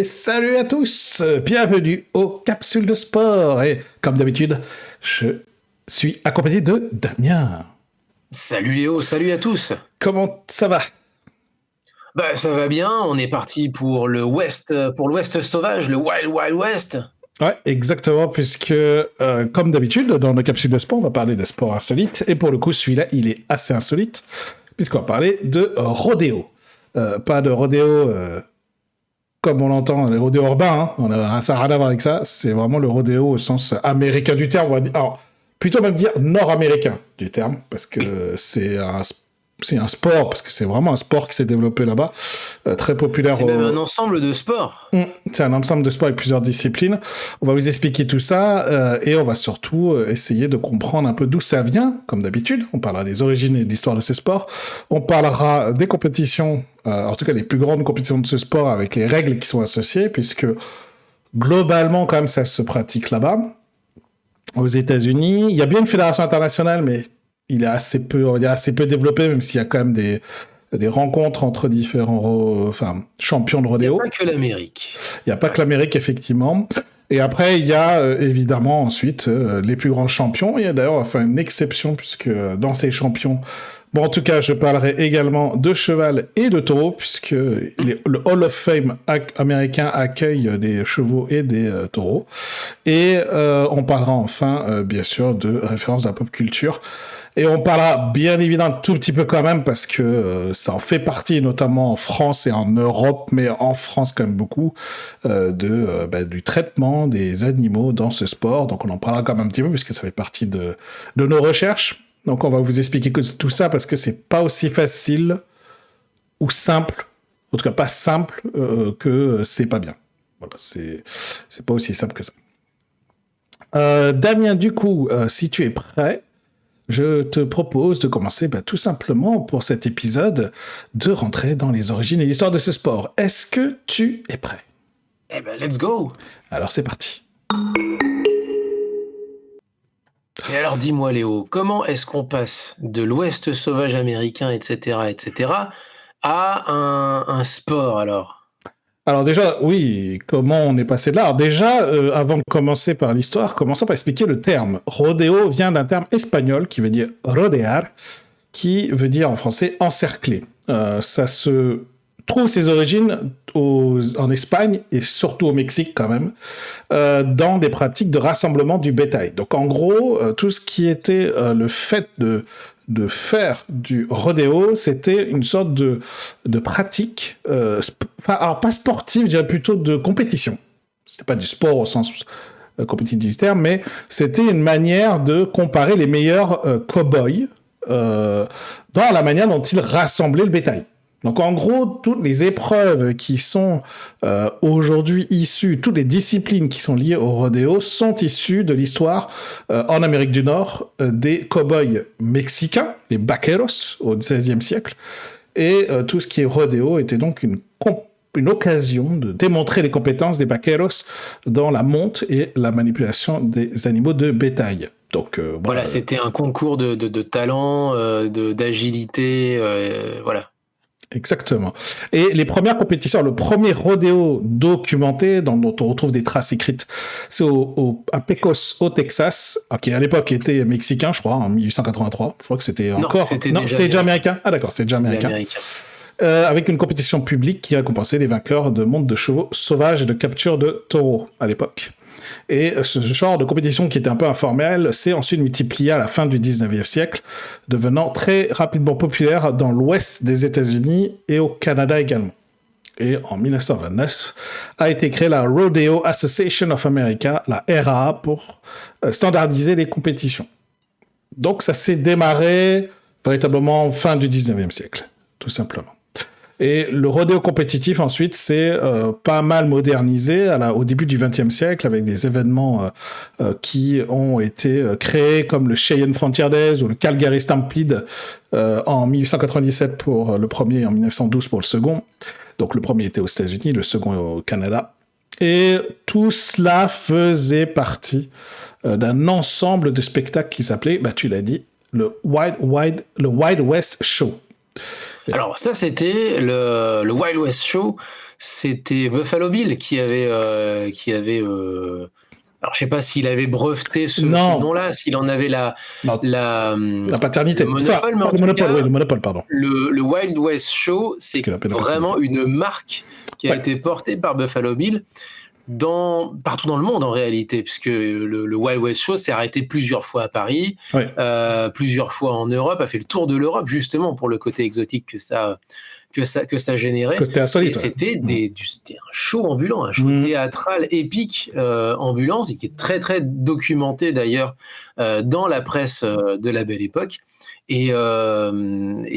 salut à tous, bienvenue aux Capsules de Sport. Et comme d'habitude, je suis accompagné de Damien. Salut Léo, salut à tous. Comment ça va? Ça va bien, on est parti pour l'Ouest sauvage, le Wild Wild West. Ouais, exactement, puisque comme d'habitude, dans nos Capsules de Sport, on va parler de sport insolite. Et pour le coup, celui-là, il est assez insolite, puisqu'on va parler de rodéo. Pas de rodéo comme on l'entend, les rodéos urbains, hein. Ça n'a rien à voir avec ça. C'est vraiment le rodéo au sens américain du terme. On va dire, alors, plutôt même dire nord-américain du terme, parce que c'est un sport, parce que c'est vraiment un sport qui s'est développé là-bas, très populaire. C'est même un ensemble de sports. C'est un ensemble de sports avec plusieurs disciplines. On va vous expliquer tout ça, et on va surtout essayer de comprendre un peu d'où ça vient, comme d'habitude. On parlera des origines et de l'histoire de ce sport. On parlera des compétitions, en tout cas les plus grandes compétitions de ce sport, avec les règles qui sont associées, puisque globalement, quand même, ça se pratique là-bas. Aux États-Unis, il y a bien une fédération internationale, mais il est assez peu développé, même s'il y a quand même des rencontres entre différents champions de rodéo. Il n'y a pas que l'Amérique. Il n'y a pas que l'Amérique, effectivement. Et après, il y a évidemment ensuite les plus grands champions. Il y a d'ailleurs, on va faire une exception, puisque dans ces champions, bon, en tout cas, je parlerai également de cheval et de taureau, puisque le Hall of Fame américain accueille des chevaux et des taureaux. Et on parlera enfin, bien sûr, de références à la pop culture. Et on parlera bien évidemment un tout petit peu quand même, parce que ça en fait partie, notamment en France et en Europe, mais en France quand même beaucoup, du traitement des animaux dans ce sport. Donc on en parlera quand même un petit peu, puisque ça fait partie de nos recherches. Donc on va vous expliquer tout ça, parce que c'est pas aussi facile ou simple, en tout cas pas simple, que c'est pas bien. Voilà, c'est pas aussi simple que ça. Damien, du coup, si tu es prêt, je te propose de commencer tout simplement pour cet épisode, de rentrer dans les origines et l'histoire de ce sport. Est-ce que tu es prêt? Eh ben, let's go. Alors c'est parti. Et alors dis-moi Léo, comment est-ce qu'on passe de l'Ouest sauvage américain, etc., à un sport alors? Alors déjà, oui, comment on est passé de là? Alors déjà, avant de commencer par l'histoire, commençons par expliquer le terme. Rodéo vient d'un terme espagnol qui veut dire rodear, qui veut dire en français encercler. Ça se trouve ses origines en Espagne et surtout au Mexique quand même, dans des pratiques de rassemblement du bétail. Donc en gros, tout ce qui était le fait de faire du rodéo, c'était une sorte de pratique, alors pas sportive, je dirais plutôt de compétition. C'était pas du sport au sens compétitif du terme, mais c'était une manière de comparer les meilleurs cow-boys dans la manière dont ils rassemblaient le bétail. Donc en gros, toutes les épreuves qui sont aujourd'hui issues, toutes les disciplines qui sont liées au rodéo sont issues de l'histoire en Amérique du Nord des cow-boys mexicains, les vaqueros au XVIe siècle. Et tout ce qui est rodéo était donc une occasion de démontrer les compétences des vaqueros dans la monte et la manipulation des animaux de bétail. Donc, voilà, c'était un concours de talent, d'agilité, voilà. Exactement. Et les premières compétitions, le premier rodéo documenté, dont on retrouve des traces écrites, c'est à Pecos, au Texas, qui à l'époque était mexicain, je crois, en 1883. Je crois que c'était encore... Non, c'était déjà américain. Ah d'accord, c'était déjà américain. Avec une compétition publique qui récompensait les vainqueurs de montes de chevaux sauvages et de capture de taureaux à l'époque. Et ce genre de compétition qui était un peu informelle s'est ensuite multiplié à la fin du 19e siècle, devenant très rapidement populaire dans l'ouest des États-Unis et au Canada également. Et en 1929, a été créée la Rodeo Association of America, la RAA, pour standardiser les compétitions. Donc ça s'est démarré véritablement fin du 19e siècle, tout simplement. Et le rodéo compétitif, ensuite, c'est pas mal modernisé au début du XXe siècle, avec des événements qui ont été créés, comme le Cheyenne Frontier Days ou le Calgary Stampede en 1897 pour le premier et en 1912 pour le second. Donc le premier était aux États-Unis, le second au Canada. Et tout cela faisait partie d'un ensemble de spectacles qui s'appelait, tu l'as dit, le Wild West Show. Alors ça, c'était le Wild West Show. C'était Buffalo Bill alors je sais pas s'il avait breveté ce Non. nom-là, s'il en avait la paternité. le monopole, mais en le tout monopole, cas, oui, le monopole, pardon. le Wild West Show, c'est qu'il appelle la vraiment une marque qui a été portée par Buffalo Bill partout dans le monde en réalité, puisque le Wild West Show s'est arrêté plusieurs fois à Paris, plusieurs fois en Europe, a fait le tour de l'Europe justement pour le côté exotique que ça générait. Côté insolite, et c'était un show ambulant, un show théâtral épique ambulant, et qui est très très documenté d'ailleurs dans la presse de la Belle Époque, et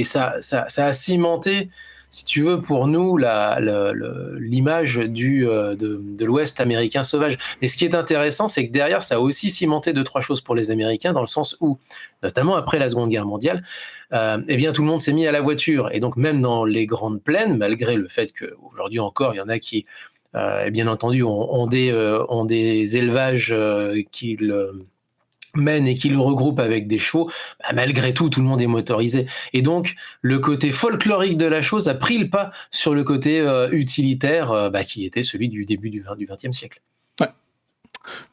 ça a cimenté, si tu veux, pour nous, l'image de l'Ouest américain sauvage. Mais ce qui est intéressant, c'est que derrière, ça a aussi cimenté 2-3 choses pour les Américains, dans le sens où, notamment après la Seconde Guerre mondiale, eh bien, tout le monde s'est mis à la voiture. Et donc, même dans les grandes plaines, malgré le fait qu'aujourd'hui encore, il y en a qui, bien entendu, ont des élevages qu'ils mènent et qui le regroupent avec des chevaux, malgré tout le monde est motorisé. Et donc, le côté folklorique de la chose a pris le pas sur le côté utilitaire, qui était celui du début du XXe siècle. Ouais,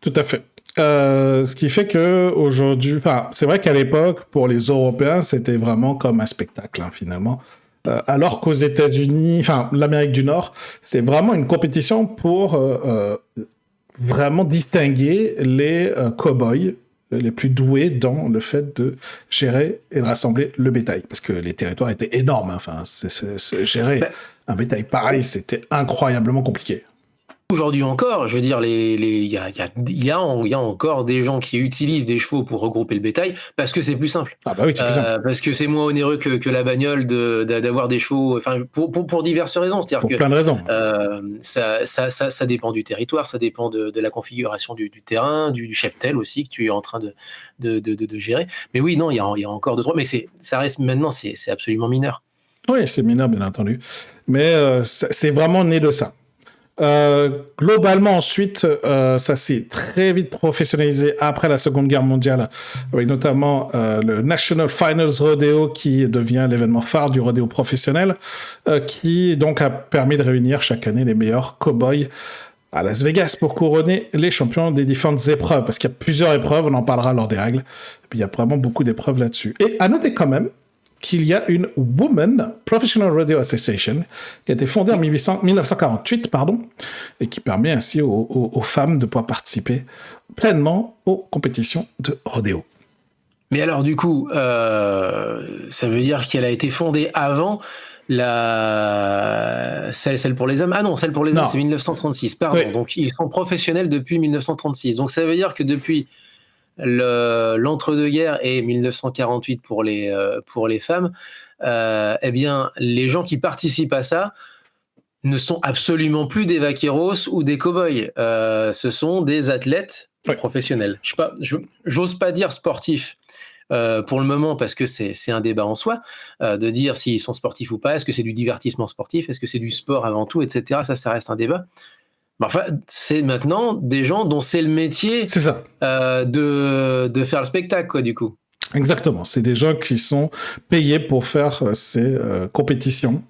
tout à fait. Ce qui fait qu'aujourd'hui, c'est vrai qu'à l'époque, pour les Européens, c'était vraiment comme un spectacle, finalement. Alors qu'aux États-Unis, l'Amérique du Nord, c'était vraiment une compétition pour vraiment distinguer les cow-boys les plus doués dans le fait de gérer et de rassembler le bétail. Parce que les territoires étaient énormes. Gérer un bétail pareil, c'était incroyablement compliqué. Aujourd'hui encore, je veux dire, il y a encore des gens qui utilisent des chevaux pour regrouper le bétail parce que c'est plus simple. Ah bah oui, c'est plus simple. Parce que c'est moins onéreux que la bagnole d'avoir des chevaux, pour diverses raisons. C'est-à-dire pour plein de raisons. Ça dépend du territoire, ça dépend de la configuration du terrain, du cheptel aussi que tu es en train de gérer. Mais oui, non, il y a encore 2-3, mais ça reste maintenant, c'est absolument mineur. Oui, c'est mineur, bien entendu. Mais c'est vraiment né de ça. Globalement, ensuite, ça s'est très vite professionnalisé après la Seconde Guerre mondiale, avec notamment le National Finals Rodeo, qui devient l'événement phare du rodéo professionnel, qui donc a permis de réunir chaque année les meilleurs cow-boys à Las Vegas pour couronner les champions des différentes épreuves, parce qu'il y a plusieurs épreuves, on en parlera lors des règles, et puis il y a vraiment beaucoup d'épreuves là-dessus. Et à noter quand même qu'il y a une Women Professional Rodeo Association qui a été fondée en 1948, et qui permet ainsi aux femmes de pouvoir participer pleinement aux compétitions de rodéo. Mais alors du coup, ça veut dire qu'elle a été fondée avant celle pour les hommes? Ah non, celle pour les hommes, c'est 1936, pardon. Oui. Donc ils sont professionnels depuis 1936. Donc ça veut dire que depuis l'entre-deux-guerres et 1948 pour les femmes, eh bien, les gens qui participent à ça ne sont absolument plus des vaqueros ou des cow-boys. Ce sont des athlètes professionnels. J'ose pas dire sportifs pour le moment, parce que c'est un débat en soi, de dire s'ils sont sportifs ou pas. Est-ce que c'est du divertissement sportif? Est-ce que c'est du sport avant tout, etc. Ça reste un débat. Enfin, c'est maintenant des gens dont c'est le métier, c'est ça. De faire le spectacle, quoi, du coup. Exactement. C'est des gens qui sont payés pour faire ces compétitions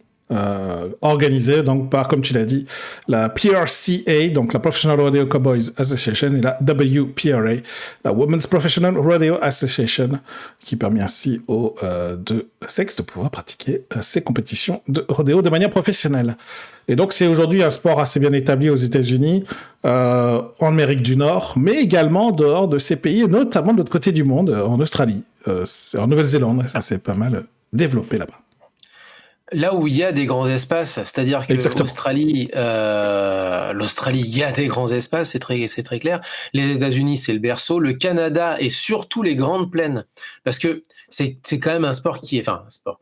organisées donc par, comme tu l'as dit, la PRCA, donc la Professional Rodeo Cowboys Association, et la WPRA, la Women's Professional Rodeo Association, qui permet ainsi aux deux sexes de pouvoir pratiquer ces compétitions de rodéo de manière professionnelle. Et donc, c'est aujourd'hui un sport assez bien établi aux États-Unis, en Amérique du Nord, mais également dehors de ces pays, notamment de l'autre côté du monde, en Australie, en Nouvelle-Zélande. Ça s'est pas mal développé là-bas. Là où il y a des grands espaces, c'est-à-dire que l'Australie, il y a des grands espaces, c'est très clair. Les États-Unis, c'est le berceau. Le Canada et surtout les grandes plaines, parce que c'est quand même un sport qui est, un sport.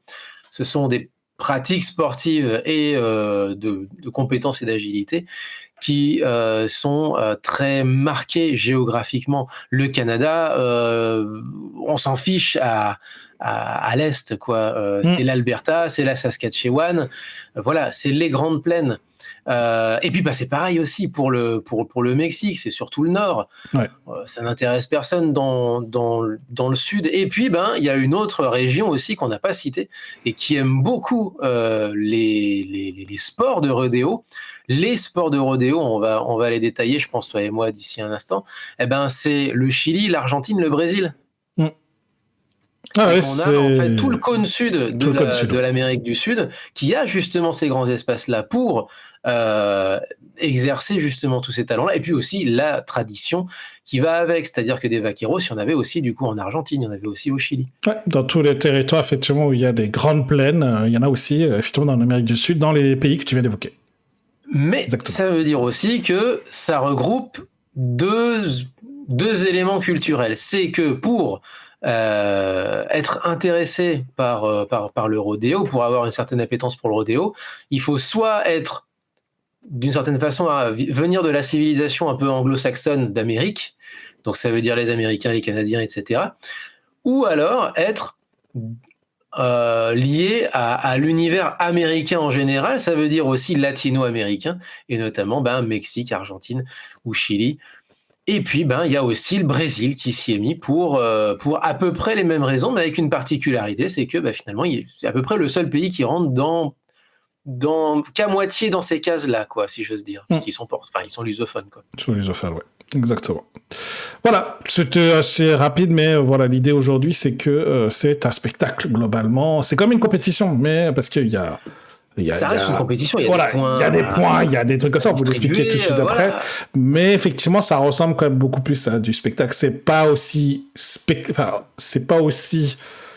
Ce sont des pratiques sportives et de compétences et d'agilité qui sont très marquées géographiquement. Le Canada, on s'en fiche à à l'est, quoi. C'est l'Alberta, c'est la Saskatchewan, voilà, c'est les grandes plaines. Et puis c'est pareil aussi pour le Mexique, c'est surtout le nord. Ouais. Ça n'intéresse personne dans le sud. Et puis il y a une autre région aussi qu'on n'a pas citée et qui aime beaucoup les sports de rodéo. Les sports de rodéo, on va les détailler, je pense, toi et moi, d'ici un instant. C'est le Chili, l'Argentine, le Brésil. Ah ouais, on a en fait tout le cône sud de l'Amérique du Sud qui a justement ces grands espaces-là pour exercer justement tous ces talents-là, et puis aussi la tradition qui va avec, c'est-à-dire que des vaqueros, il y en avait aussi du coup en Argentine, il y en avait aussi au Chili. Ouais, dans tous les territoires effectivement où il y a des grandes plaines, il y en a aussi effectivement dans l'Amérique du Sud, dans les pays que tu viens d'évoquer. Mais ça veut dire aussi que ça regroupe deux éléments culturels. C'est que pour être intéressé par le rodéo, pour avoir une certaine appétence pour le rodéo, il faut soit être d'une certaine façon à venir de la civilisation un peu anglo-saxonne d'Amérique, donc ça veut dire les Américains, les Canadiens, etc., ou alors être lié à l'univers américain en général, ça veut dire aussi latino-américain, et notamment Mexique, Argentine ou Chili. Et puis, il y a aussi le Brésil qui s'y est mis pour à peu près les mêmes raisons, mais avec une particularité, c'est que finalement, c'est à peu près le seul pays qui rentre qu'à moitié dans ces cases-là, quoi, si j'ose dire. Parce qu'ils sont lusophones, quoi. Ils sont lusophones, ouais. Exactement. Voilà, c'était assez rapide, mais voilà, l'idée aujourd'hui, c'est que c'est un spectacle, globalement. C'est comme une compétition, mais parce qu'il y a... ça reste une compétition, il y a des points. Il y a des points, il y a des trucs comme ça, on vous l'expliquer tout de suite après. Voilà. Mais effectivement, ça ressemble quand même beaucoup plus à du spectacle. C'est pas aussi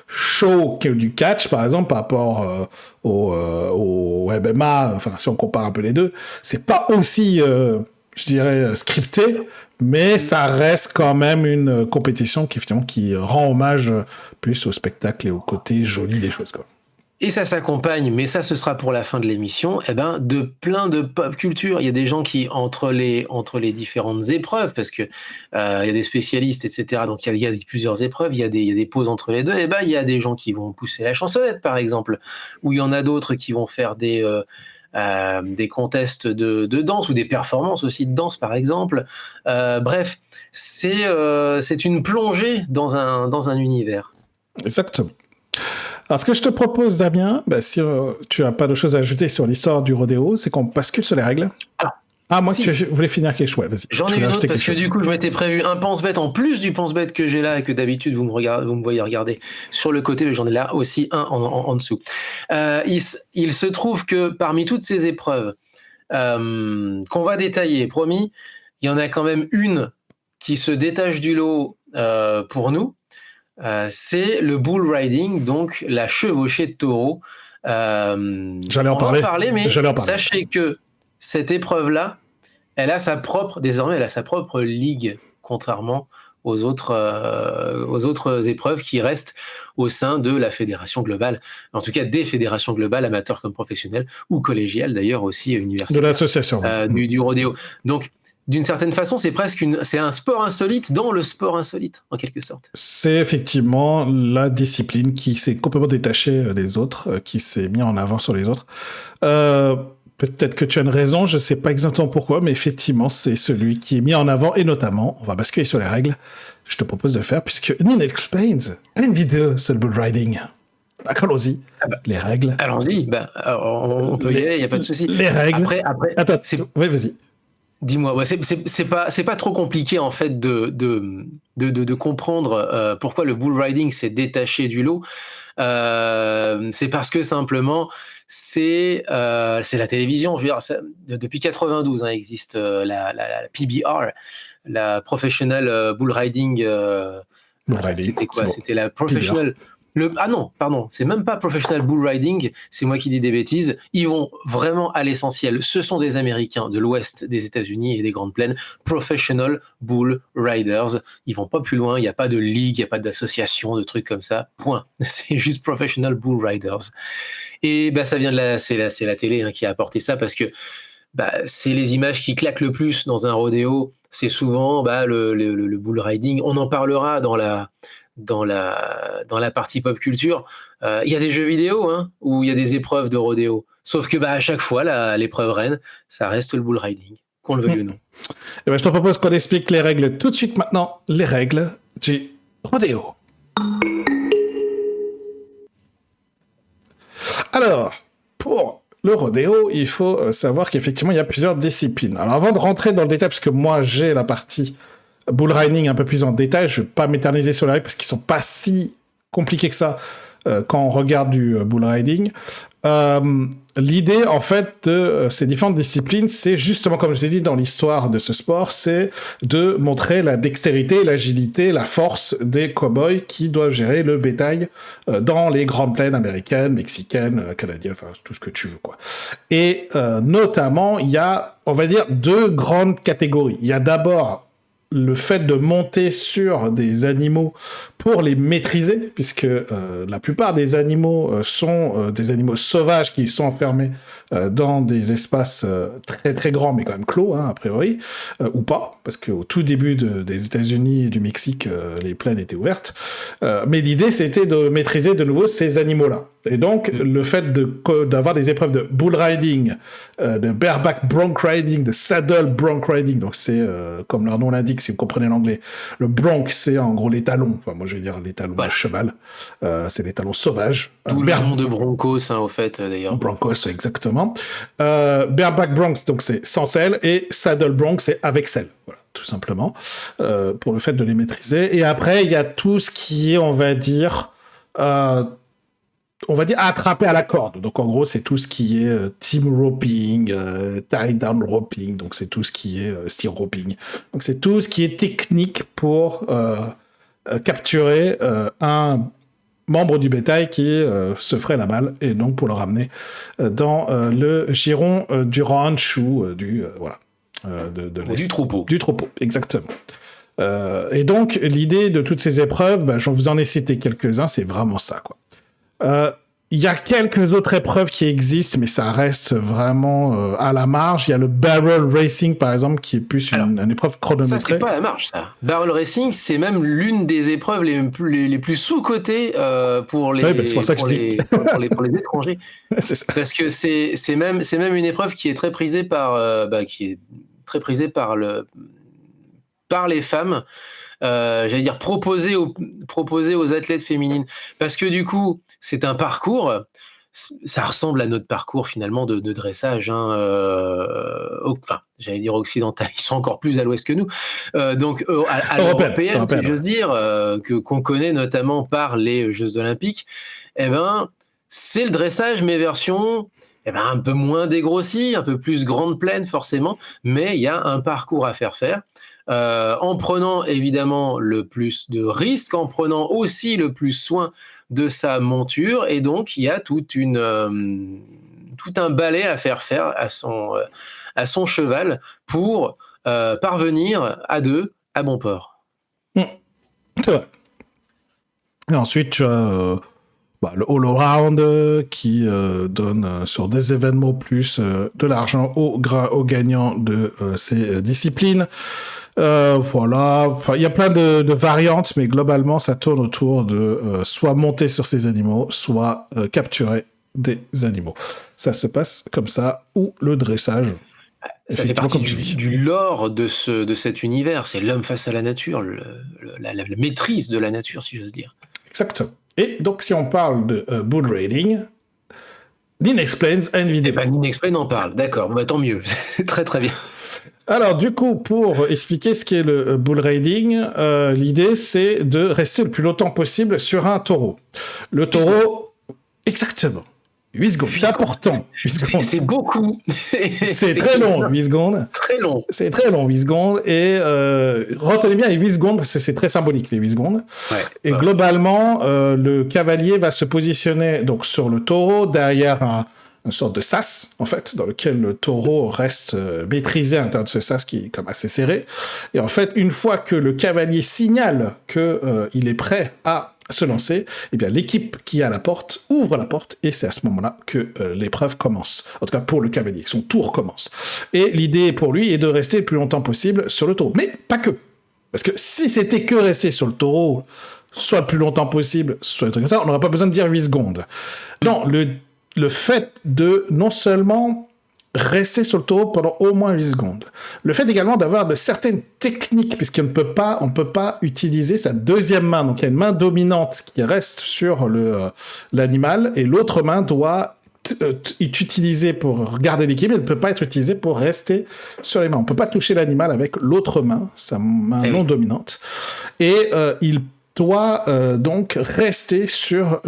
chaud que du catch, par exemple, par rapport au MMA, enfin, si on compare un peu les deux. C'est pas aussi, je dirais, scripté, mais ça reste quand même une compétition qui rend hommage plus au spectacle et au côté joli des choses, quoi. Et ça s'accompagne, mais ça ce sera pour la fin de l'émission, de plein de pop culture. Il y a des gens qui, entre les différentes épreuves, parce que il y a des spécialistes, etc. Donc il y a plusieurs épreuves, il y a des pauses entre les deux, il y a des gens qui vont pousser la chansonnette, par exemple, ou il y en a d'autres qui vont faire des contests de danse ou des performances aussi de danse, par exemple. Bref, c'est une plongée dans un univers. Exactement. Alors, ce que je te propose, Damien, si tu n'as pas de choses à ajouter sur l'histoire du rodéo, c'est qu'on bascule sur les règles. Moi, si. Tu voulais finir quelque chose. Ouais, vas-y. J'en ai une autre parce que du coup, je m'étais prévu un pense-bête en plus du pense-bête que j'ai là et que d'habitude, vous me voyez regarder sur le côté, mais j'en ai là aussi un en dessous. Il se trouve que parmi toutes ces épreuves qu'on va détailler, promis, il y en a quand même une qui se détache du lot pour nous. C'est le bull riding, donc la chevauchée de taureau. J'allais en parler, mais sachez que cette épreuve-là, désormais, elle a sa propre ligue, contrairement aux autres épreuves qui restent au sein de la fédération globale, en tout cas des fédérations globales, amateurs comme professionnelles, ou collégiales d'ailleurs aussi universitaires. De l'association. Du rodéo. Donc, d'une certaine façon, c'est un sport insolite dans le sport insolite, en quelque sorte. C'est effectivement la discipline qui s'est complètement détachée des autres, qui s'est mis en avant sur les autres. Peut-être que tu as une raison, je ne sais pas exactement pourquoi, mais effectivement, c'est celui qui est mis en avant, et notamment, on va basculer sur les règles. Je te propose de faire, puisque Nin Explains a une vidéo sur le bull riding. Allons-y, les règles. Allons-y, on peut y aller, il n'y a pas de souci. Les règles. Après, attends, oui, vas-y. Dis-moi, c'est pas trop compliqué en fait de comprendre pourquoi le bull riding s'est détaché du lot. C'est parce que simplement c'est la télévision. Je veux dire, depuis 92 existe la PBR, la Professional Bull Riding. C'était quoi ? C'était la Professional. Non, pardon, c'est même pas Professional Bull Riding, c'est moi qui dis des bêtises. Ils vont vraiment à l'essentiel. Ce sont des Américains de l'ouest des États-Unis et des Grandes Plaines, Professional Bull Riders. Ils vont pas plus loin, il n'y a pas de ligue, il n'y a pas d'association, de trucs comme ça. Point. C'est juste Professional Bull Riders. Et ça vient c'est la télé qui a apporté ça parce que c'est les images qui claquent le plus dans un rodéo. C'est souvent le bull riding. On en parlera dans dans la partie pop culture. Il y a des jeux vidéo hein, où il y a des épreuves de rodéo. Sauf que à chaque fois, l'épreuve reine, ça reste le bull riding, qu'on le veuille ou non. Et je te propose qu'on explique les règles tout de suite maintenant, les règles du rodéo. Alors, pour le rodéo, il faut savoir qu'effectivement, il y a plusieurs disciplines. Alors, avant de rentrer dans le détail, parce que moi, j'ai la partie bull riding un peu plus en détail, je ne vais pas m'éterniser sur les règles parce qu'ils ne sont pas si compliqués que ça quand on regarde du bull riding. L'idée, en fait, de ces différentes disciplines, c'est justement, comme je vous ai dit dans l'histoire de ce sport, c'est de montrer la dextérité, l'agilité, la force des cow-boys qui doivent gérer le bétail dans les grandes plaines américaines, mexicaines, canadiennes, enfin, tout ce que tu veux, quoi. Et notamment, il y a, on va dire, deux grandes catégories. Il y a d'abord le fait de monter sur des animaux pour les maîtriser, puisque la plupart des animaux sont des animaux sauvages qui sont enfermés dans des espaces très très grands, mais quand même clos, hein, a priori, ou pas, parce qu'au tout début des États-Unis et du Mexique, les plaines étaient ouvertes. Mais l'idée, c'était de maîtriser de nouveau ces animaux-là. Et donc, le fait d'avoir des épreuves de bull riding, de bareback bronc riding, de saddle bronc riding, donc c'est, comme leur nom l'indique, si vous comprenez l'anglais, le bronc, c'est en gros les talons, enfin moi je vais dire les talons de cheval, c'est les talons sauvages. Tout le nom de broncos, hein, au fait, d'ailleurs. Broncos, exactement. Bareback bronc, donc c'est sans selle, et saddle bronc, c'est avec selle, voilà, tout simplement, pour le fait de les maîtriser. Et après, il y a tout ce qui est, on va dire, attrapé à la corde. Donc, en gros, c'est tout ce qui est team roping, tie down roping. Donc, c'est tout ce qui est steer roping. Donc, c'est tout ce qui est technique pour capturer un membre du bétail qui se ferait la balle et donc pour le ramener dans le giron du ranch ou du troupeau. Du troupeau, exactement. Et donc, l'idée de toutes ces épreuves, je vous en ai cité quelques-uns, c'est vraiment ça, quoi. Il y a quelques autres épreuves qui existent, mais ça reste vraiment à la marge. Il y a le barrel racing, par exemple, qui est plus une épreuve chronométrée. Ça, c'est pas à la marge, ça. Barrel racing, c'est même l'une des épreuves les plus sous-cotées pour les étrangers. C'est ça. Parce que c'est même une épreuve qui est très prisée par les femmes. J'allais dire proposé aux athlètes féminines, parce que du coup c'est un parcours, ça ressemble à notre parcours finalement de dressage, enfin j'allais dire occidental, ils sont encore plus à l'ouest que nous, donc à l'européenne, si j'ose dire, qu'on connaît notamment par les Jeux Olympiques. C'est le dressage mais version un peu moins dégrossi, un peu plus grande plaine forcément, mais il y a un parcours à faire. En prenant évidemment le plus de risques, en prenant aussi le plus soin de sa monture, et donc il y a tout un balai à faire à son cheval pour parvenir à deux à bon port. C'est vrai. Et ensuite, tu as le all-around qui donne sur des événements plus de l'argent aux gagnants de ces disciplines. Voilà, il y a plein de variantes, mais globalement, ça tourne autour de soit monter sur ces animaux, soit capturer des animaux. Ça se passe comme ça, ou le dressage. Ça fait partie du lore de cet univers. C'est l'homme face à la nature, la maîtrise de la nature, si j'ose dire. Exactement. Et donc, si on parle de bull riding, Ninexplains a une vidéo. Ninexplain en parle, d'accord, tant mieux. Très très bien. Alors, du coup, pour expliquer ce qu'est le bull riding, l'idée, c'est de rester le plus longtemps possible sur un taureau. Le taureau, exactement. 8 secondes, c'est important. C'est beaucoup. C'est très long, 8 secondes. Très long. C'est très long, 8 secondes. Et retenez bien les 8 secondes, parce que c'est très symbolique, les 8 secondes. Ouais, et globalement, le cavalier va se positionner donc, sur le taureau, derrière une sorte de sas, en fait, dans lequel le taureau reste maîtrisé à l'intérieur de ce sas qui est comme assez serré. Et en fait, une fois que le cavalier signale qu'il est prêt à se lancer, eh bien, l'équipe qui est à la porte ouvre la porte et c'est à ce moment-là que l'épreuve commence. En tout cas, pour le cavalier, son tour commence. Et l'idée pour lui est de rester le plus longtemps possible sur le taureau. Mais pas que. Parce que si c'était que rester sur le taureau soit le plus longtemps possible, soit des trucs comme ça, on n'aurait pas besoin de dire 8 secondes. Non, le fait de non seulement rester sur le taureau pendant au moins 8 secondes, le fait également d'avoir de certaines techniques, puisqu'on ne peut pas utiliser sa deuxième main, donc il y a une main dominante qui reste sur l'animal, et l'autre main doit est utilisée pour garder l'équilibre, elle ne peut pas être utilisée pour rester sur les mains. On ne peut pas toucher l'animal avec l'autre main, sa main non dominante, et il doit donc rester sur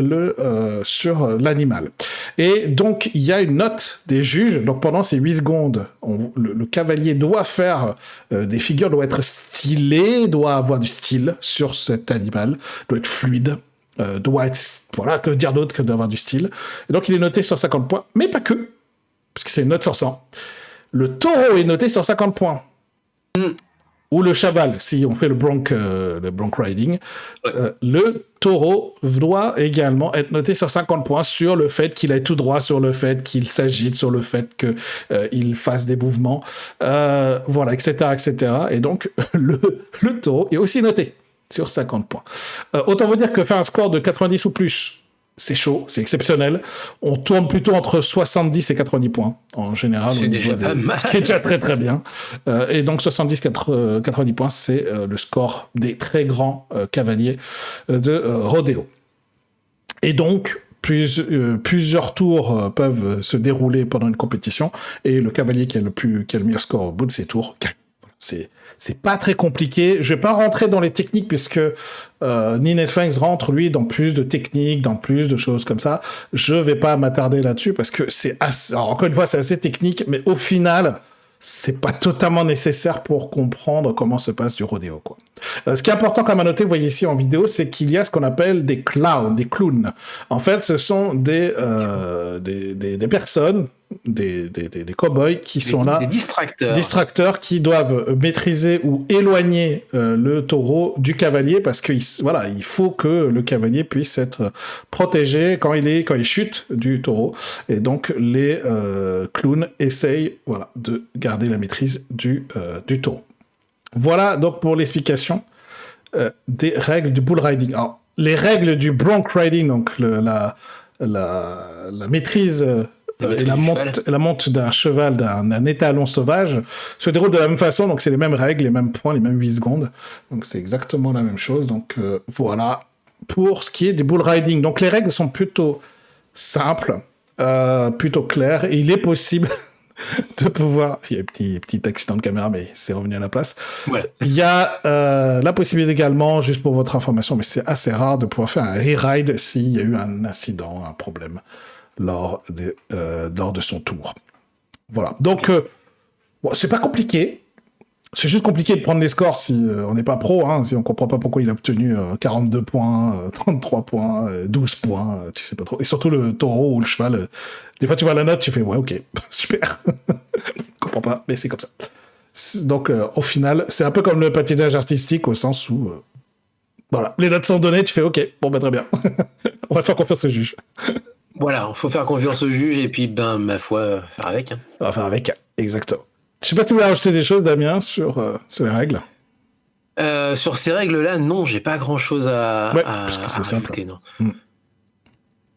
l'animal. Et donc, il y a une note des juges. Donc, pendant ces 8 secondes, le cavalier doit faire des figures, doit être stylé, doit avoir du style sur cet animal, doit être fluide, doit être... Voilà, que dire d'autre que d'avoir du style. Et donc, il est noté sur 50 points, mais pas que, parce que c'est une note sur 100. Le taureau est noté sur 50 points. Ou le cheval, si on fait le bronc riding, le taureau doit également être noté sur 50 points sur le fait qu'il aille tout droit, sur le fait qu'il s'agite, sur le fait qu'il fasse des mouvements, voilà, etc., etc. Et donc, le taureau est aussi noté sur 50 points. Autant vous dire que faire un score de 90 ou plus, c'est chaud, c'est exceptionnel. On tourne plutôt entre 70 et 90 points, en général. C'est déjà pas mal. Ce qui est déjà très très bien. Et donc 70-90 points, c'est le score des très grands cavaliers de rodéo. Et donc, plusieurs tours peuvent se dérouler pendant une compétition, et le cavalier qui a le meilleur score au bout de ces tours gagne. Voilà, c'est pas très compliqué. Je vais pas rentrer dans les techniques puisque Nine Fangs rentre, lui, dans plus de techniques, dans plus de choses comme ça. Je vais pas m'attarder là-dessus parce que alors, encore une fois, c'est assez technique, mais au final, c'est pas totalement nécessaire pour comprendre comment se passe du rodéo, quoi. Ce qui est important quand même à noter, vous voyez ici en vidéo, c'est qu'il y a ce qu'on appelle des clowns. En fait, ce sont des personnes, des cow-boys qui sont là, des distracteurs qui doivent maîtriser ou éloigner le taureau du cavalier parce que voilà, il faut que le cavalier puisse être protégé quand il chute du taureau. Et donc les clowns essayent, voilà, de garder la maîtrise du taureau. Voilà donc pour l'explication des règles du bull riding. Alors, les règles du bronc riding, donc la maîtrise et la monte d'un cheval, d'un étalon sauvage, se déroule de la même façon, donc c'est les mêmes règles, les mêmes points, les mêmes 8 secondes. Donc c'est exactement la même chose. Donc voilà pour ce qui est du bull riding. Donc les règles sont plutôt simples, plutôt claires, et il est possible de pouvoir... Il y a un petit accident de caméra, mais c'est revenu à la place. Ouais. Il y a la possibilité également, juste pour votre information, mais c'est assez rare, de pouvoir faire un re-ride s'il y a eu un incident, un problème lors de son tour. Voilà. Donc, bon, c'est pas compliqué. C'est juste compliqué de prendre les scores si on n'est pas pro, hein, si on comprend pas pourquoi il a obtenu 42 points, 33 points, 12 points, tu sais pas trop. Et surtout le taureau ou le cheval, des fois tu vois la note, tu fais ouais, ok, super. Je comprends pas, mais c'est comme ça. Donc au final, c'est un peu comme le patinage artistique au sens où voilà, les notes sont données, tu fais ok, bon bah très bien. On va faire confiance au juge. Voilà, il faut faire confiance au juge et puis, ma foi, faire avec. Hein. On va faire avec, exactement. Je sais pas si tu voulais rajouter des choses, Damien, sur les règles. Sur ces règles-là, non, j'ai pas grand-chose parce que c'est rajouter, simple. non.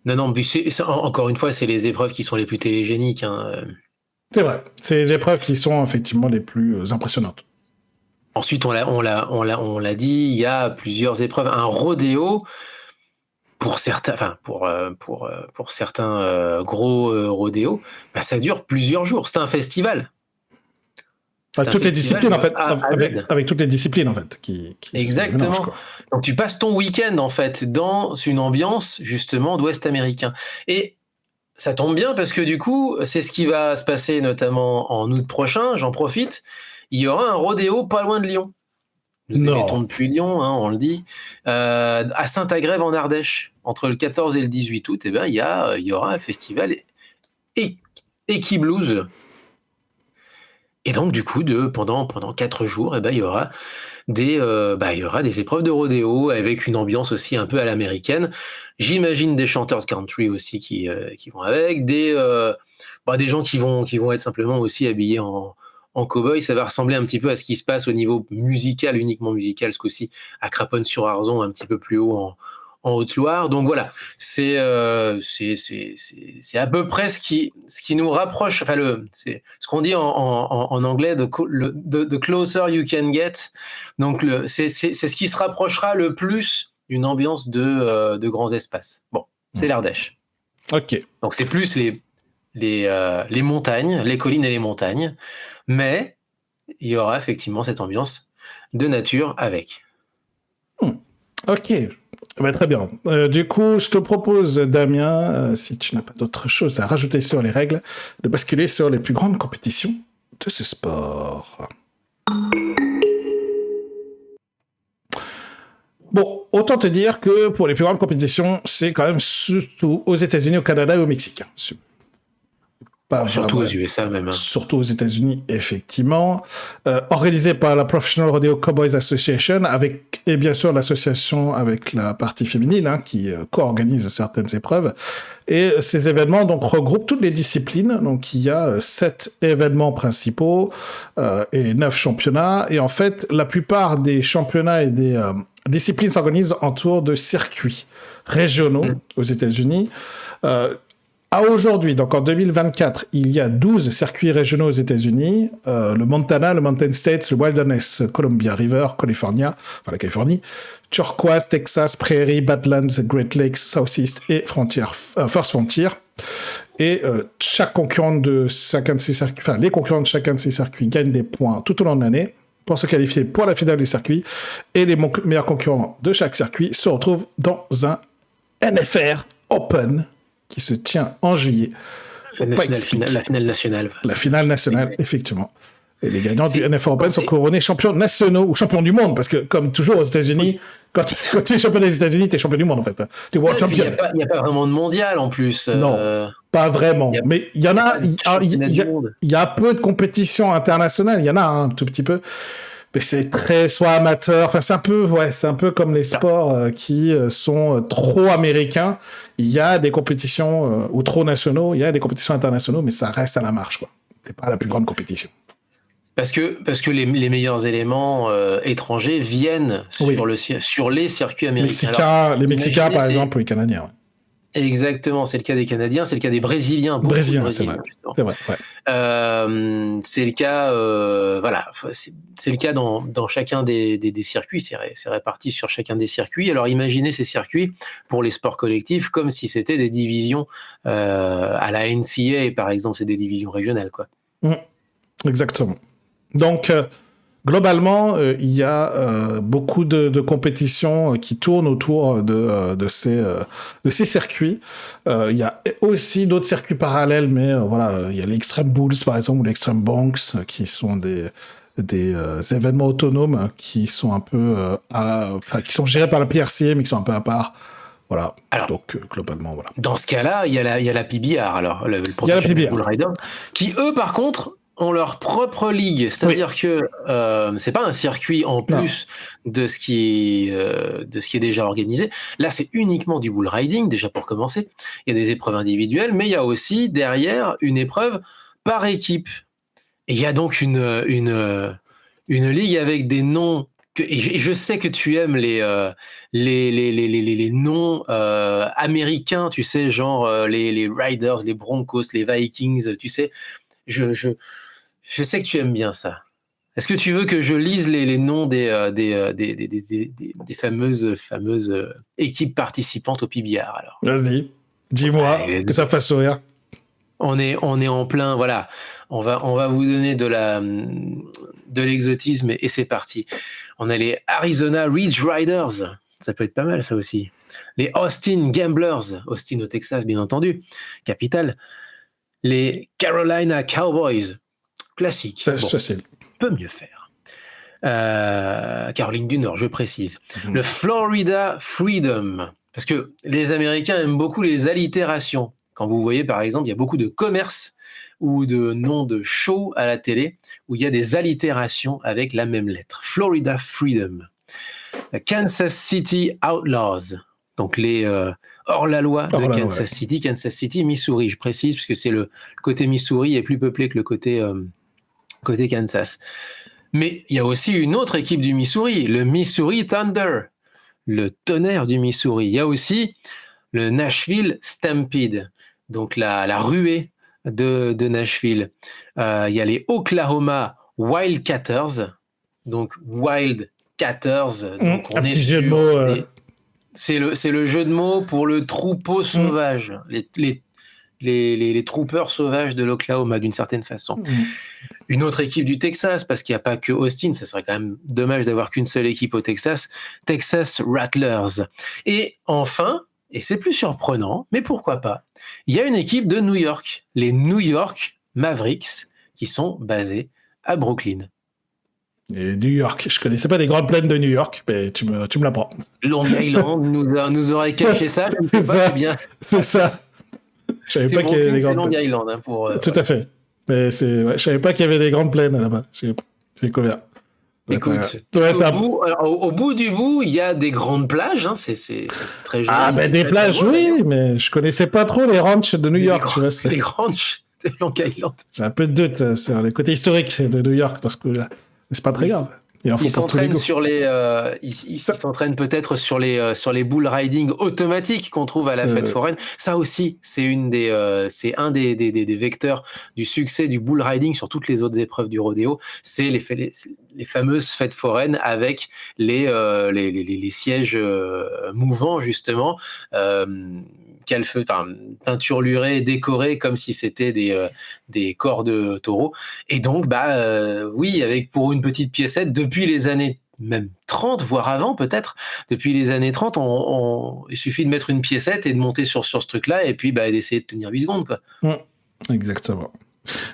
Non, encore une fois, c'est les épreuves qui sont les plus télégéniques. Hein. C'est vrai, c'est les épreuves qui sont effectivement les plus impressionnantes. Ensuite, on l'a dit, il y a plusieurs épreuves. Un rodéo, pour certains gros rodéos, ça dure plusieurs jours. C'est un festival. Toutes les disciplines, en fait, avec toutes les disciplines, en fait, qui exactement. mélangent, quoi. Donc, tu passes ton week-end, en fait, dans une ambiance, justement, d'Ouest américain. Et ça tombe bien parce que, du coup, c'est ce qui va se passer, notamment en août prochain. J'en profite. Il y aura un rodéo pas loin de Lyon. Nous émettons depuis Lyon, hein, on le dit. À Saint-Agrève, en Ardèche, entre le 14 et le 18 août, il y aura un festival Equiblues. Et donc, du coup, pendant 4 jours, il y aura des épreuves de rodéo avec une ambiance aussi un peu à l'américaine. J'imagine des chanteurs de country aussi qui vont avec, des gens qui vont être simplement aussi habillés en en cow-boy, ça va ressembler un petit peu à ce qui se passe au niveau musical, uniquement musical, ce coup-ci, à Craponne-sur-Arzon, un petit peu plus haut en Haute-Loire. Donc voilà, c'est à peu près ce qui nous rapproche, enfin c'est ce qu'on dit en anglais, the closer you can get. Donc c'est ce qui se rapprochera le plus d'une ambiance de grands espaces. Bon, c'est l'Ardèche. Ok. Donc c'est plus les montagnes, les collines et les montagnes, mais il y aura effectivement cette ambiance de nature avec. Ok, très bien. Du coup, je te propose, Damien, si tu n'as pas d'autre chose à rajouter sur les règles, de basculer sur les plus grandes compétitions de ce sport. Bon, autant te dire que pour les plus grandes compétitions, c'est quand même surtout aux États-Unis, au Canada et au Mexique. Surtout aux USA même. Surtout aux États-Unis, effectivement. Organisé par la Professional Rodeo Cowboys Association, et bien sûr l'association avec la partie féminine, qui co-organise certaines épreuves. Et ces événements donc regroupent toutes les disciplines. Donc il y a 7 événements principaux et 9 championnats. Et en fait, la plupart des championnats et des disciplines s'organisent autour de circuits régionaux aux États-Unis. À aujourd'hui, donc en 2024, il y a 12 circuits régionaux aux États-Unis, le Montana, le Mountain States, le Wilderness, Columbia River, California, enfin la Californie, Turquoise, Texas, Prairie, Badlands, Great Lakes, Southeast et First Frontier. Et chaque concurrent de chacun de ces circuits, enfin les concurrents de chacun de ces circuits gagnent des points tout au long de l'année pour se qualifier pour la finale du circuit. Et les meilleurs concurrents de chaque circuit se retrouvent dans un NFR Open qui se tient en juillet. La finale nationale. La finale nationale, effectivement. Et les gagnants du NFR Open sont couronnés champions nationaux ou champions du monde, parce que, comme toujours aux États-Unis, quand tu es champion des États-Unis, tu es champion du monde, en fait. Tu es world champion. Il n'y a pas vraiment de mondial, en plus. Non, pas vraiment. Mais il y en a. Il y a peu de compétitions internationales. Il y en a un tout petit peu. Mais c'est très soit amateur, enfin c'est un peu comme les sports qui sont trop américains. Il y a des compétitions ou trop nationaux, il y a des compétitions internationaux, mais ça reste à la marge, quoi. C'est pas la plus grande compétition. Parce que les meilleurs éléments étrangers viennent sur les circuits américains. Les Mexicains, par exemple, ou les Canadiens. Ouais. Exactement, c'est le cas des Canadiens, c'est le cas des Brésiliens. Brésiliens, c'est vrai. C'est vrai, ouais. C'est le cas, c'est le cas dans chacun des circuits. C'est réparti sur chacun des circuits. Alors imaginez ces circuits pour les sports collectifs comme si c'était des divisions à la NCAA, par exemple, c'est des divisions régionales, quoi. Exactement. Donc globalement, il y a beaucoup de compétitions qui tournent autour de ces circuits. Il y a aussi d'autres circuits parallèles, mais il y a l'Extreme Bulls, par exemple, ou l'Extreme Banks, qui sont des événements autonomes qui sont un peu... qui sont gérés par la PRCA, mais qui sont un peu à part. Voilà. Alors, donc, globalement, voilà. Dans ce cas-là, il y a la PBR, alors, le PBR. Bull Rider, qui, eux, par contre... ont leur propre ligue, c'est-à-dire que c'est pas un circuit en plus de ce qui est déjà organisé. Là, c'est uniquement du bull riding, déjà pour commencer. Il y a des épreuves individuelles, mais il y a aussi derrière une épreuve par équipe. Et il y a donc une ligue avec des noms. Et je sais que tu aimes les noms américains, tu sais, genre les Riders, les Broncos, les Vikings, tu sais. Je sais que tu aimes bien ça. Est-ce que tu veux que je lise les noms des fameuses équipes participantes au PBR alors? Vas-y, dis-moi, que ça fasse sourire. On est en plein, voilà. On va vous donner de l'exotisme et c'est parti. On a les Arizona Ridge Riders. Ça peut être pas mal, ça aussi. Les Austin Gamblers. Austin au Texas, bien entendu. Capitale. Les Carolina Cowboys, classique. C'est facile. Peut mieux faire. Caroline du Nord, je précise. Le Florida Freedom, parce que les Américains aiment beaucoup les allitérations. Quand vous voyez, par exemple, il y a beaucoup de commerces ou de noms de shows à la télé où il y a des allitérations avec la même lettre. Florida Freedom. Kansas City Outlaws, donc les... hors-la-loi de Kansas City, Missouri, je précise, puisque c'est le côté Missouri est plus peuplé que le côté côté Kansas. Mais il y a aussi une autre équipe du Missouri, le Missouri Thunder, le Tonnerre du Missouri. Il y a aussi le Nashville Stampede, donc la ruée de Nashville. Il y a les Oklahoma Wildcatters, donc Wildcatters. Donc on un est petit jeu de sur mots. c'est le jeu de mots pour le troupeau sauvage, les troopers sauvages de l'Oklahoma d'une certaine façon. Une autre équipe du Texas, parce qu'il n'y a pas que Austin, ce serait quand même dommage d'avoir qu'une seule équipe au Texas, Texas Rattlers. Et enfin, et c'est plus surprenant, mais pourquoi pas, il y a une équipe de New York, les New York Mavericks, qui sont basés à Brooklyn. Et New York, je connaissais pas les grandes plaines de New York, mais tu me l'apprends. Long Island nous aurait caché ça, je ne sais pas, c'est bien. C'est ça. Je savais pas qu'il y avait des grandes plaines. C'est Long Island. Island. Tout à fait. Mais je savais pas qu'il y avait des grandes plaines là-bas. J'ai découvert. Écoute, au bout du bout, il y a des grandes plages, hein, c'est très joli. Ah, ben des plages, oui, mais je connaissais pas trop les ranchs de New York. Les ranchs de Long Island. J'ai un peu de doute sur le côté historique de New York dans ce coup-là. Mais c'est pas très grave. Ils s'entraînent ils s'entraînent peut-être sur les bull riding automatiques qu'on trouve à la fête foraine. Ça aussi, c'est un des vecteurs du succès du bull riding sur toutes les autres épreuves du rodéo. C'est les fameuses fêtes foraines avec les sièges mouvants justement. Peinturlurés, décorés comme si c'était des corps de taureau. Et donc, oui, avec pour une petite piécette, depuis les années même 30, voire avant peut-être, depuis les années 30, il suffit de mettre une piécette et de monter sur ce truc-là et puis d'essayer de tenir 8 secondes. Quoi. Exactement.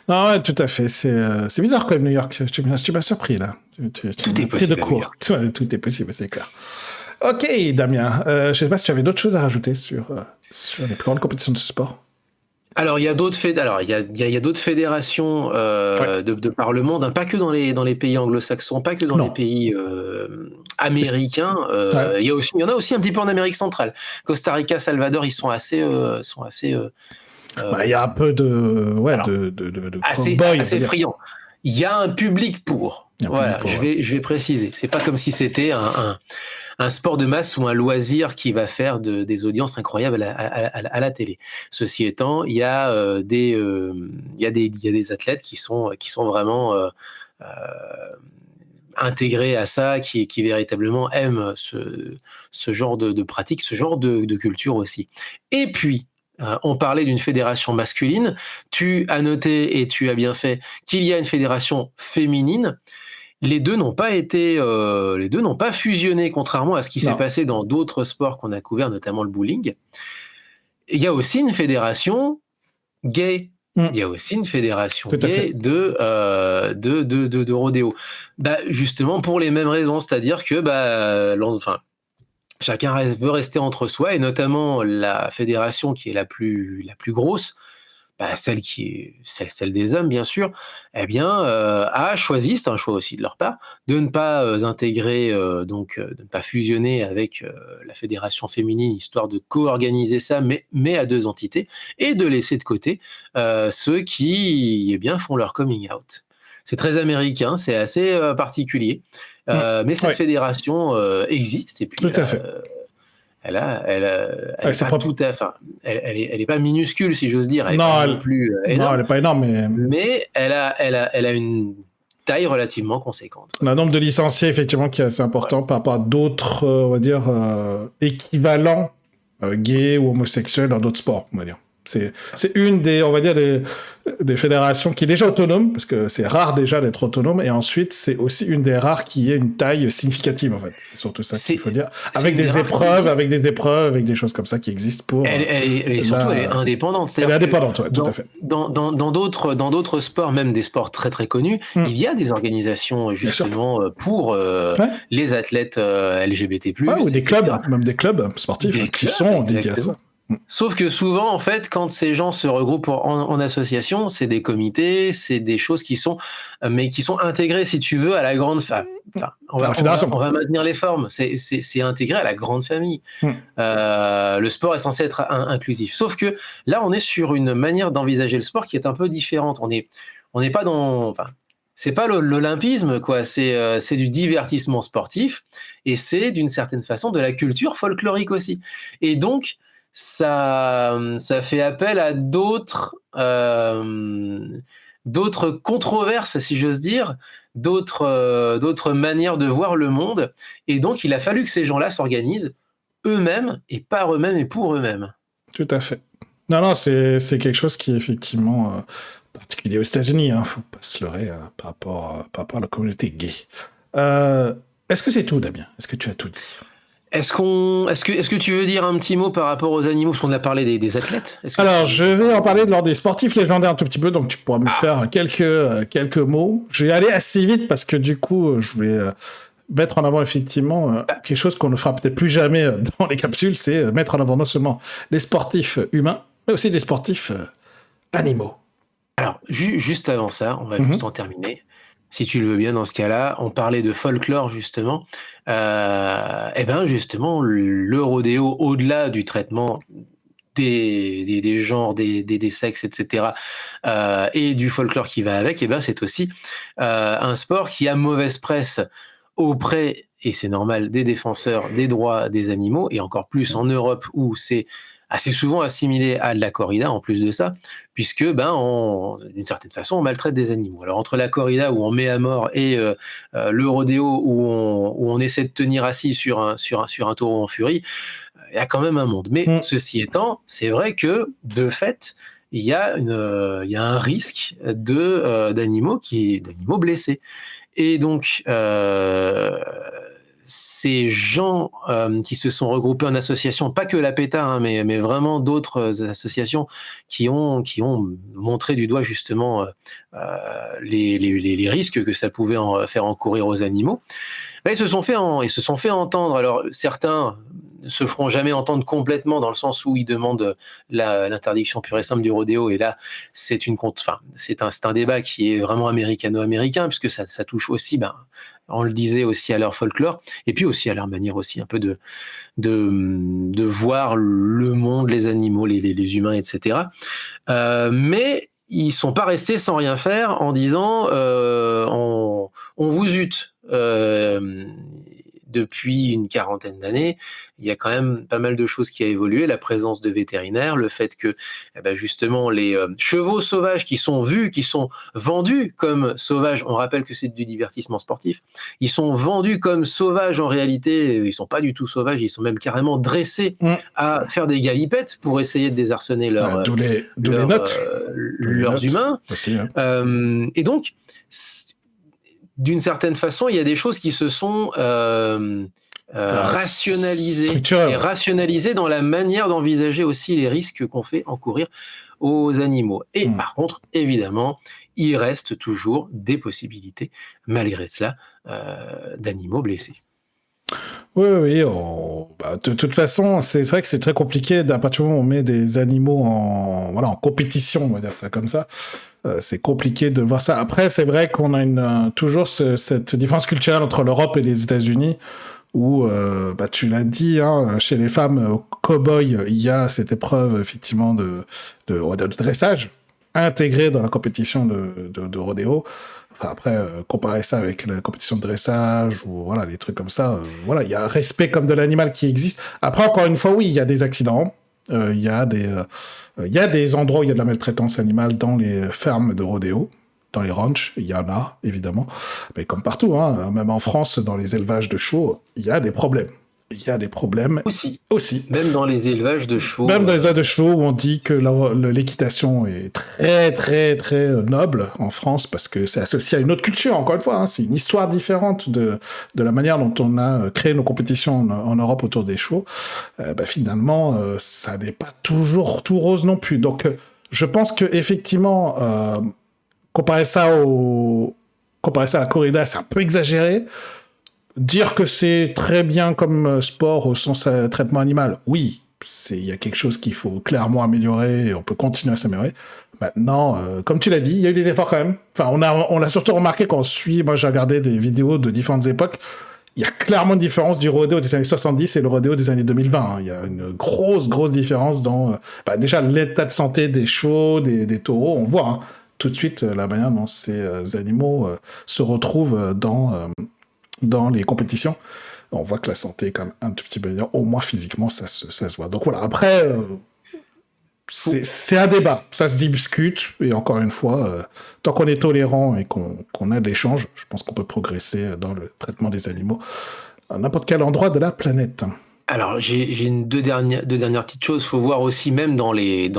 Non, ouais, tout à fait. C'est bizarre quand même, New York. Tu m'as surpris, là. Tout est possible. De cours. Tout est possible, c'est clair. Ok, Damien. Je sais pas si tu avais d'autres choses à rajouter sur les plus grandes compétitions de ce sport. Alors, il y a d'autres fédérations de par le monde, hein, pas que dans les pays anglo-saxons, pas que dans les pays américains. Il y en a aussi un petit peu en Amérique centrale. Costa Rica, Salvador, ils sont assez. Il y a un peu de assez friand. Il y a un public pour. Voilà, je vais préciser. C'est pas comme si c'était un sport de masse ou un loisir qui va faire des audiences incroyables à la télé. Ceci étant, il y a des athlètes qui sont vraiment intégrés à ça, qui véritablement aiment ce genre de pratique, ce genre de culture aussi. Et puis, on parlait d'une fédération masculine. Tu as noté, et tu as bien fait, qu'il y a une fédération féminine. Les deux n'ont pas fusionné, contrairement à ce qui s'est passé dans d'autres sports qu'on a couverts, notamment le bowling. Il y a aussi une fédération gay. Il y a aussi une fédération gay de rodéo. Justement pour les mêmes raisons, c'est-à-dire que chacun veut rester entre soi, et notamment la fédération qui est la plus grosse, celle des hommes bien sûr, a choisi, c'est un choix aussi de leur part, de ne pas intégrer, de ne pas fusionner avec la fédération féminine, histoire de co-organiser ça, mais à deux entités, et de laisser de côté ceux qui font leur coming out. C'est très américain, c'est assez particulier, mais cette fédération existe, et puis tout à fait. elle est pas minuscule, si j'ose dire. Elle n'est pas énorme, mais elle a une taille relativement conséquente. On a un nombre de licenciés effectivement qui est assez important par rapport à d'autres, on va dire, équivalents gays ou homosexuels dans d'autres sports, on va dire. C'est une des, on va dire, des fédérations qui est déjà autonome, parce que c'est rare déjà d'être autonome, et ensuite c'est aussi une des rares qui ait une taille significative, en fait. C'est surtout ça qu'il faut dire. Avec des épreuves, avec des choses comme ça qui existent pour... Et surtout, elle est indépendante. Elle est indépendante, tout à fait. Dans d'autres sports, même des sports très très connus, il y a des organisations justement pour les athlètes LGBT+. Ou des clubs, même des clubs sportifs qui sont dédiés à ça. Sauf que souvent, en fait, quand ces gens se regroupent en association, c'est des comités, c'est des choses qui sont intégrées, si tu veux, à la grande famille. On va maintenir les formes. C'est intégré à la grande famille. Le sport est censé être inclusif. Sauf que là, on est sur une manière d'envisager le sport qui est un peu différente. On n'est pas dans... c'est pas l'olympisme, quoi. C'est du divertissement sportif et c'est d'une certaine façon de la culture folklorique aussi. Et donc, ça fait appel à d'autres controverses, si j'ose dire, d'autres manières de voir le monde. Et donc, il a fallu que ces gens-là s'organisent eux-mêmes et par eux-mêmes et pour eux-mêmes. Tout à fait. Non, c'est quelque chose qui est effectivement particulier aux États-Unis. Faut pas se leurrer par rapport à la communauté gay. Est-ce que c'est tout, Damien? Est-ce que tu as tout dit? Est-ce que tu veux dire un petit mot par rapport aux animaux, parce qu'on a parlé des athlètes? Alors, je vais en parler lors des sportifs légendaires un tout petit peu, donc tu pourras me faire quelques mots. Je vais aller assez vite parce que du coup, je vais mettre en avant effectivement quelque chose qu'on ne fera peut-être plus jamais dans les capsules, c'est mettre en avant non seulement les sportifs humains, mais aussi des sportifs animaux. Alors, juste avant ça, on va juste en terminer. Si tu le veux bien, dans ce cas-là, on parlait de folklore, justement. Eh bien, justement, le rodéo, au-delà du traitement des genres, des sexes, etc., et du folklore qui va avec, eh ben, c'est aussi un sport qui a mauvaise presse auprès, et c'est normal, des défenseurs des droits des animaux, et encore plus en Europe où c'est assez souvent assimilé à de la corrida en plus de ça, puisque d'une certaine façon on maltraite des animaux. Alors entre la corrida où on met à mort et le rodéo où on essaie de tenir assis sur un taureau en furie, il y a quand même un monde. Mais ceci étant, c'est vrai que de fait il y a un risque d'animaux blessés. Et donc ces gens qui se sont regroupés en association, pas que la PETA, mais vraiment d'autres associations qui ont montré du doigt justement les risques que ça pouvait faire encourir aux animaux. Là, ils se sont fait entendre. Alors certains ne se feront jamais entendre complètement dans le sens où ils demandent l'interdiction pure et simple du rodéo. Et là, c'est un débat qui est vraiment américano-américain puisque ça touche aussi, on le disait, aussi à leur folklore et puis aussi à leur manière aussi un peu de voir le monde, les animaux, les humains, etc. Mais ils sont pas restés sans rien faire en disant on vous zute. Depuis une quarantaine d'années, il y a quand même pas mal de choses qui a évolué, la présence de vétérinaires, le fait que justement les chevaux sauvages qui sont vendus comme sauvages, on rappelle que c'est du divertissement sportif, ils sont vendus comme sauvages en réalité, ils sont pas du tout sauvages, ils sont même carrément dressés à faire des galipettes pour essayer de désarçonner leurs humains. Aussi, hein. Et donc, d'une certaine façon, il y a des choses qui se sont rationalisées dans la manière d'envisager aussi les risques qu'on fait encourir aux animaux. Et par contre, évidemment, il reste toujours des possibilités, malgré cela, d'animaux blessés. Oui. De toute façon, c'est vrai que c'est très compliqué à partir du moment où on met des animaux en compétition, on va dire ça comme ça. C'est compliqué de voir ça. Après, c'est vrai qu'on a toujours cette différence culturelle entre l'Europe et les États-Unis, où, tu l'as dit, chez les femmes cow-boy, il y a cette épreuve effectivement de dressage intégrée dans la compétition de rodéo. Enfin, après, comparer ça avec la compétition de dressage ou voilà, des trucs comme ça, il y a un respect comme de l'animal qui existe. Après, encore une fois, oui, il y a des accidents. Il y a des endroits où il y a de la maltraitance animale dans les fermes de rodéo, dans les ranchs, il y en a, évidemment. Mais comme partout, même en France, dans les élevages de chevaux, il y a des problèmes. Il y a des problèmes aussi. Même dans les élevages de chevaux. Même dans les élevages de chevaux où on dit que l'équitation est très, très, très noble en France parce que c'est associé à une autre culture, encore une fois. C'est une histoire différente de la manière dont on a créé nos compétitions en Europe autour des chevaux. Finalement, ça n'est pas toujours tout rose non plus. Donc, je pense qu'effectivement, comparer ça à la corrida, c'est un peu exagéré. Dire que c'est très bien comme sport au sens traitement animal, oui, il y a quelque chose qu'il faut clairement améliorer et on peut continuer à s'améliorer. Maintenant, comme tu l'as dit, il y a eu des efforts quand même. Enfin, on l'a surtout remarqué quand moi j'ai regardé des vidéos de différentes époques, il y a clairement une différence du rodéo des années 70 et le rodéo des années 2020. Il y a une grosse différence dans déjà l'état de santé des chevaux, des taureaux, on voit. tout de suite la manière dont ces animaux se retrouvent dans les compétitions. On voit que la santé est quand même un tout petit peu meilleure, au moins physiquement, ça se voit. Donc voilà, après, c'est un débat, ça se discute, et encore une fois, tant qu'on est tolérant et qu'on a de l'échange, je pense qu'on peut progresser dans le traitement des animaux à n'importe quel endroit de la planète. Alors, j'ai deux dernières petites choses. Faut voir aussi, même dans les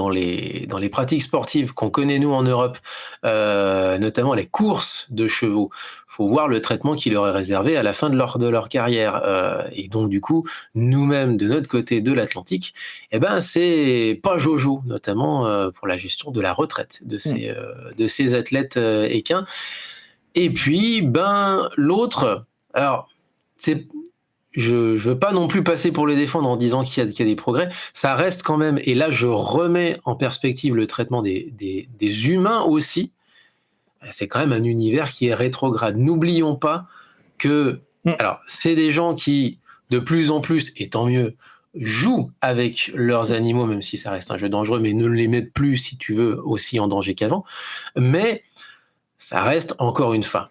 pratiques sportives qu'on connaît nous en Europe, notamment les courses de chevaux. Faut voir le traitement qui leur est réservé à la fin de leur carrière. Et donc, du coup, nous-mêmes, de notre côté de l'Atlantique, c'est pas jojo, notamment pour la gestion de la retraite de ces athlètes équins. Et puis, l'autre, alors, je veux pas non plus passer pour les défendre en disant qu'il y a des progrès. Ça reste quand même, et là je remets en perspective le traitement des humains aussi. C'est quand même un univers qui est rétrograde. N'oublions pas que, alors c'est des gens qui de plus en plus, et tant mieux, jouent avec leurs animaux, même si ça reste un jeu dangereux, mais ne les mettent plus, si tu veux, aussi en danger qu'avant. Mais ça reste encore une fois.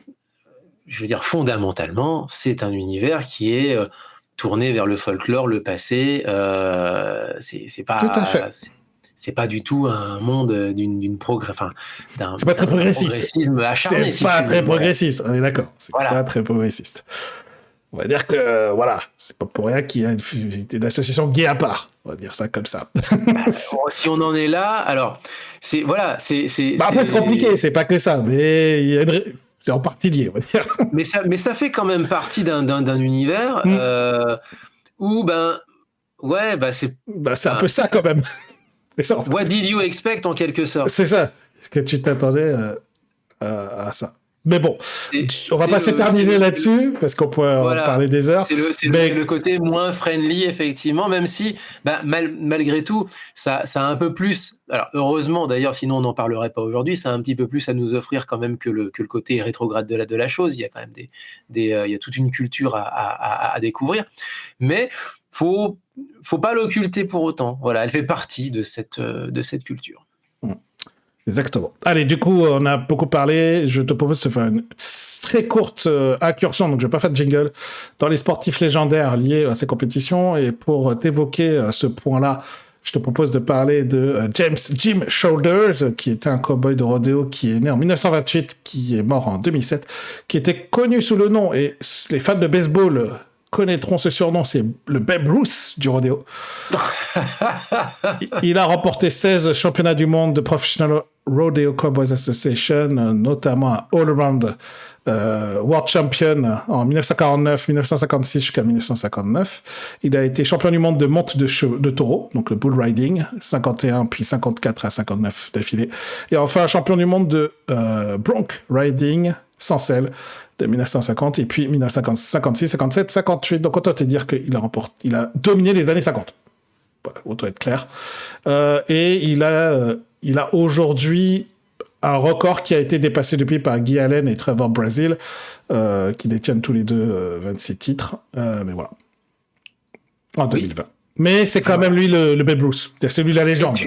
Je veux dire, fondamentalement, c'est un univers qui est tourné vers le folklore, le passé. C'est pas, tout à fait. C'est pas du tout un monde d'une c'est pas très progressiste. Progressisme acharné. C'est pas très progressiste, on est d'accord. C'est pas très progressiste. On va dire que, voilà, c'est pas pour rien qu'il y a une association gay à part. On va dire ça comme ça. Si on en est là, alors, après, c'est compliqué, c'est pas que ça, mais il y a c'est en partie lié, on va dire. Mais ça fait quand même partie d'un univers où, c'est un peu ça quand même. C'est ça, en fait. What did you expect, en quelque sorte? C'est ça. Est-ce que tu t'attendais à ça? Mais bon, on va pas s'éterniser là-dessus, parce qu'on pourrait en parler des heures. C'est le côté moins friendly, effectivement, même si, malgré tout, ça a un peu plus... Alors, heureusement, d'ailleurs, sinon on n'en parlerait pas aujourd'hui, ça a un petit peu plus à nous offrir quand même que le côté rétrograde de la chose. Il y a quand même il y a toute une culture à découvrir. Mais faut pas l'occulter pour autant. Voilà, elle fait partie de cette culture. Exactement. Allez, du coup, on a beaucoup parlé. Je te propose de faire une très courte incursion, donc je vais pas faire de jingle, dans les sportifs légendaires liés à ces compétitions. Et pour t'évoquer ce point-là, je te propose de parler de Jim Shoulders, qui était un cow-boy de rodéo qui est né en 1928, qui est mort en 2007, qui était connu sous le nom, et les fans de baseball connaîtront ce surnom, c'est le Babe Ruth du rodéo. Il a remporté 16 championnats du monde de Professional Rodeo Cowboys Association, notamment un All-Around World Champion en 1949, 1956 jusqu'à 1959. Il a été champion du monde de monte de taureau, donc le bull riding, 51 puis 54 à 59 d'affilée. Et enfin champion du monde de bronc riding sans selle, de 1950, et puis 1956, 57, 58. Donc, autant te dire qu'il a dominé les années 50. Voilà, autant être clair. Et il a aujourd'hui un record qui a été dépassé depuis par Guy Allen et Trevor Brazil, qui détiennent tous les deux 26 titres. Mais voilà. En 2020. Mais c'est quand même lui le Babe Ruth. C'est lui la légende.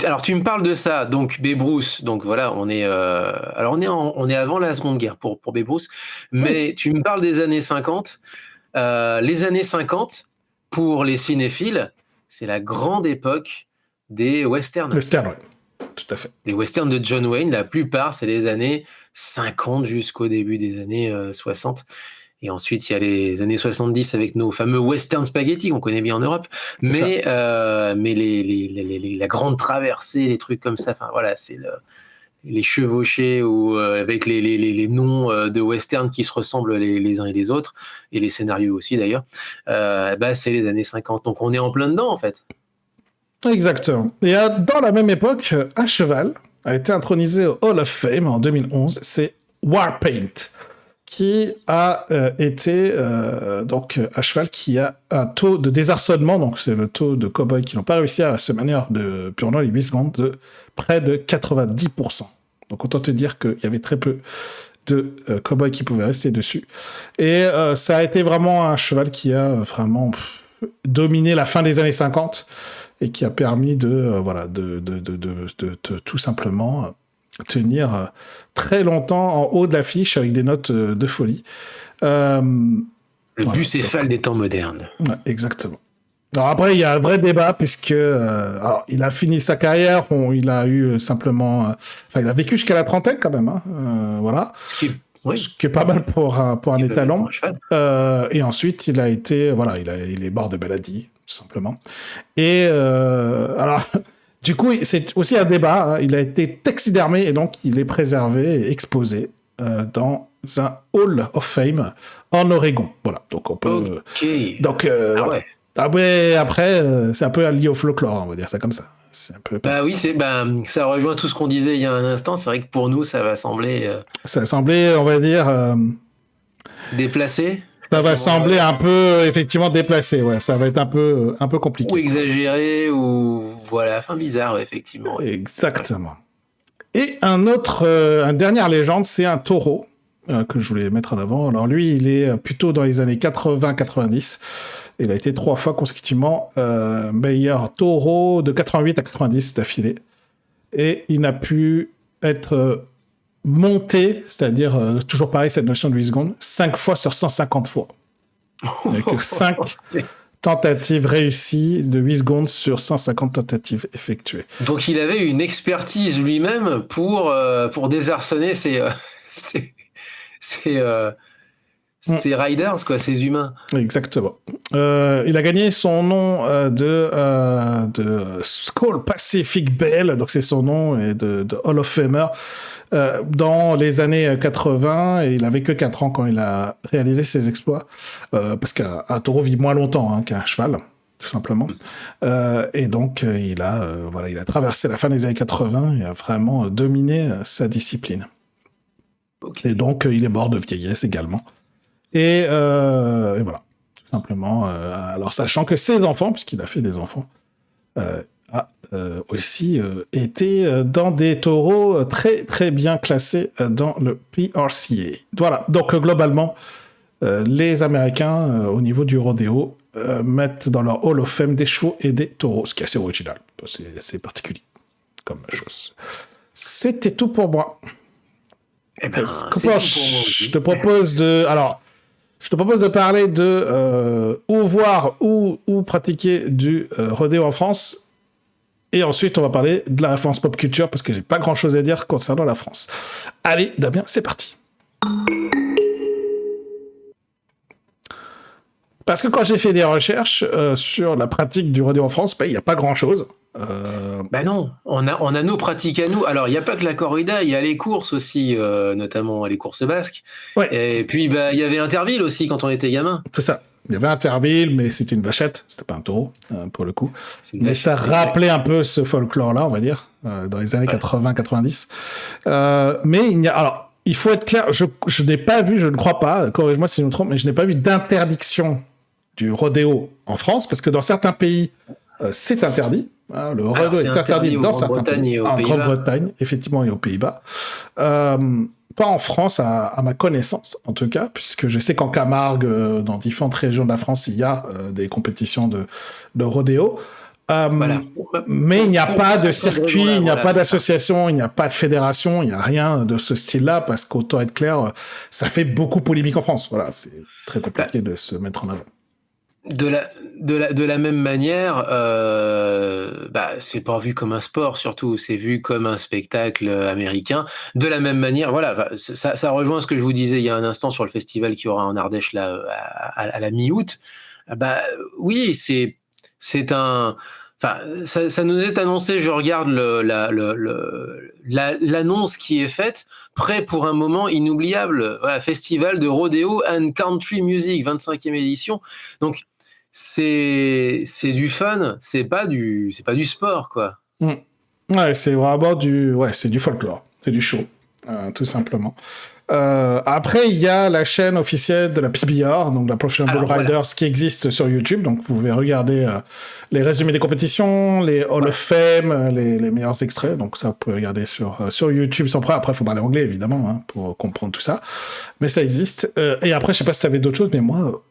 Alors tu me parles de ça, donc Babe Ruth, donc voilà, on est avant la Seconde Guerre pour Babe Ruth, mais tu me parles des années 50. Les années 50, pour les cinéphiles, c'est la grande époque des westerns. Westerns, oui, tout à fait. Les westerns de John Wayne, la plupart, c'est les années 50 jusqu'au début des années 60. Et ensuite, il y a les années 70 avec nos fameux western spaghetti qu'on connaît bien en Europe. Mais la grande traversée, les trucs comme ça, enfin voilà, c'est les chevauchés ou avec les noms de western qui se ressemblent les uns et les autres, et les scénarios aussi d'ailleurs. C'est les années 50. Donc on est en plein dedans en fait. Exactement. Et dans la même époque, un cheval a été intronisé au Hall of Fame en 2011. C'est Warpaint, qui a été donc un cheval qui a un taux de désarçonnement, donc c'est le taux de cow-boys qui n'ont pas réussi à se manière pendant les 8 secondes, de près de 90%. Donc autant te dire qu'il y avait très peu de cow-boys qui pouvaient rester dessus. Et ça a été vraiment un cheval qui a vraiment dominé la fin des années 50 et qui a permis de tout simplement tenir très longtemps en haut de l'affiche avec des notes de folie. Le bucéphale des temps modernes. Ouais, exactement. Alors après, il y a un vrai débat puisque alors, il a fini sa carrière, il a eu simplement, il a vécu jusqu'à la trentaine quand même, hein, voilà. Ce qui est pas mal pour un étalon. Et ensuite, il a été, voilà, il est mort de maladie, tout simplement. Et alors, du coup, c'est aussi un débat. Hein, il a été taxidermé et donc il est préservé et exposé dans un Hall of Fame en Oregon. Voilà, donc on peut. Donc, voilà. Ouais. Après, c'est un peu lié au folklore, on va dire ça comme ça. C'est un peu... Bah oui, ça rejoint tout ce qu'on disait il y a un instant. C'est vrai que pour nous, ça va sembler. Ça va sembler, on va dire. Déplacé. Ça va sembler un peu, effectivement, déplacé. Ouais, ça va être un peu compliqué. Ou exagéré, ou voilà, enfin bizarre, effectivement. Ouais. Exactement. Et un dernière légende, c'est un taureau que je voulais mettre en avant. Alors lui, il est plutôt dans les années 80-90. Il a été 3 fois consécutivement meilleur taureau de 88 à 90 d'affilée. Et il n'a pu être monté, c'est-à-dire toujours pareil, cette notion de 8 secondes, 5 fois sur 150 fois. Il n'y a que 5 tentatives réussies de 8 secondes sur 150 tentatives effectuées. Donc il avait une expertise lui-même pour désarçonner ces riders, quoi, ces humains. Exactement. Il a gagné son nom de Skull Pacific Bell, donc c'est son nom, et de Hall of Famer, dans les années 80, et il avait que 4 ans quand il a réalisé ses exploits, parce qu'un taureau vit moins longtemps qu'un cheval, tout simplement. Et donc, il a traversé la fin des années 80 et a vraiment dominé sa discipline. Okay. Et donc, il est mort de vieillesse également. Et voilà, tout simplement. Alors, sachant que ses enfants, puisqu'il a fait des enfants, a aussi été dans des taureaux très, très bien classés dans le PRCA. Voilà, donc globalement, les Américains, au niveau du rodéo, mettent dans leur Hall of Fame des chevaux et des taureaux, ce qui est assez original, c'est assez particulier comme chose. C'était tout pour moi. Eh ben, je te propose de parler de où voir ou pratiquer du rodéo en France. Et ensuite, on va parler de la référence pop culture parce que j'ai pas grand chose à dire concernant la France. Allez, Damien, c'est parti. Parce que quand j'ai fait des recherches sur la pratique du rodéo en France, il n'y a pas grand chose. Non, on a nos pratiques à nous. Alors, il n'y a pas que la corrida, il y a les courses aussi, notamment les courses basques. Ouais. Et puis, il y avait Interville aussi quand on était gamin. C'est ça. Il y avait Interville, mais c'était une vachette, c'était pas un taureau, pour le coup. Mais ça rappelait un peu ce folklore-là, on va dire, dans les années 80-90. Mais il faut être clair, je n'ai pas vu, je ne crois pas, corrige-moi si je me trompe, mais je n'ai pas vu d'interdiction du rodéo en France, parce que dans certains pays, c'est interdit. Le rodéo est interdit dans certains pays. En Grande-Bretagne, effectivement, et aux Pays-Bas. Pas en France, à ma connaissance, en tout cas, puisque je sais qu'en Camargue, dans différentes régions de la France, il y a des compétitions de rodéo. Voilà. Mais il n'y a pas de circuit, il n'y a pas d'association, il n'y a pas de fédération, il n'y a rien de ce style-là, parce qu'autant être clair, ça fait beaucoup polémique en France. Voilà, c'est très compliqué de se mettre en avant. De la même manière, c'est pas vu comme un sport, surtout, c'est vu comme un spectacle américain. De la même manière, voilà, ça rejoint ce que je vous disais il y a un instant sur le festival qu'il y aura en Ardèche là, à la mi-août. Oui, c'est un... Enfin, ça nous est annoncé, je regarde l'annonce qui est faite, prêt pour un moment inoubliable. Voilà, Festival de Rodeo and Country Music, 25e édition. Donc, c'est du fun, c'est pas du sport, quoi. Ouais, c'est vraiment c'est du folklore, c'est du show, tout simplement. Après, il y a la chaîne officielle de la PBR, donc la Professional Bull Riders, qui existe sur YouTube. Donc, vous pouvez regarder les résumés des compétitions, les Hall of Fame, les meilleurs extraits. Donc, ça, vous pouvez regarder sur YouTube sans problème. Après, il faut parler anglais, évidemment, pour comprendre tout ça. Mais ça existe. Et après, je sais pas si tu avais d'autres choses, mais moi,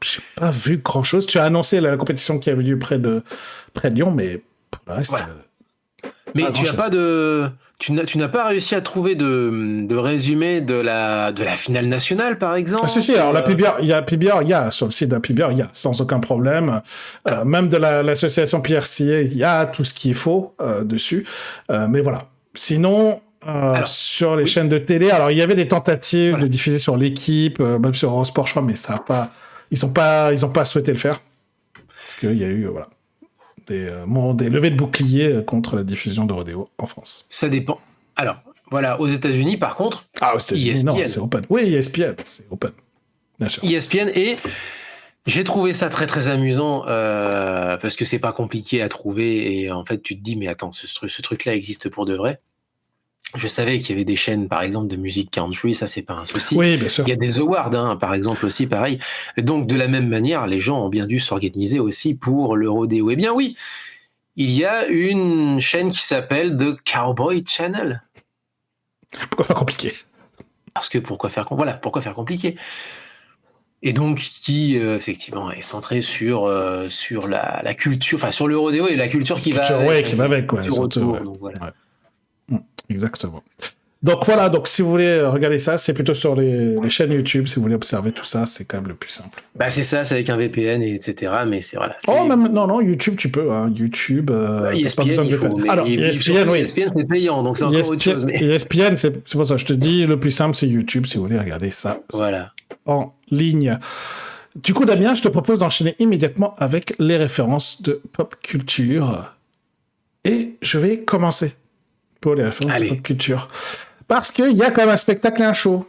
j'ai pas vu grand-chose. Tu as annoncé la compétition qui avait lieu près de Lyon, mais pour le reste... Ouais. Mais tu Tu n'as pas réussi à trouver de résumé de la finale nationale, par exemple? Si, alors la PBR, il y a sur le site de la PBR, il y a sans aucun problème. Même de l'association PRCA, il y a tout ce qu'il faut dessus. Mais voilà. Sinon, sur les chaînes de télé, alors il y avait des tentatives de diffuser sur l'équipe, même sur Eurosport, je crois, mais ça a pas, ils ont pas souhaité le faire parce qu'il y a eu des levées de boucliers contre la diffusion de rodéo en France. Ça dépend. Alors, voilà, aux États-Unis, par contre, ESPN. Non, c'est open. Oui, ESPN, c'est open. Bien sûr. ESPN, et j'ai trouvé ça très très amusant parce que c'est pas compliqué à trouver et en fait tu te dis mais attends, ce truc-là existe pour de vrai. Je savais qu'il y avait des chaînes, par exemple, de musique country, ça c'est pas un souci. Oui, bien sûr. Il y a des awards, par exemple aussi, pareil. Et donc de la même manière, les gens ont bien dû s'organiser aussi pour le rodéo. Eh bien oui, il y a une chaîne qui s'appelle The Cowboy Channel. Pourquoi faire compliqué? Parce que pourquoi faire compliqué? Et donc qui effectivement est centré sur la culture, enfin sur le rodéo et la culture qui va avec. Donc voilà. Exactement. Donc voilà, donc si vous voulez regarder ça, c'est plutôt sur les chaînes YouTube, si vous voulez observer tout ça, c'est quand même le plus simple. Bah c'est ça, c'est avec un VPN et etc. Mais c'est voilà. Non, YouTube tu peux, YouTube. ESPN, pas besoin de VPN. Alors ESPN, oui. ESPN c'est payant, donc c'est encore autre chose. Mais... ESPN, c'est pour ça, je te dis, le plus simple c'est YouTube, si vous voulez regarder ça. Voilà. En ligne. Du coup, Damien, je te propose d'enchaîner immédiatement avec les références de pop culture. Et je vais commencer pour les références de pop culture. Parce qu'il y a quand même un spectacle et un show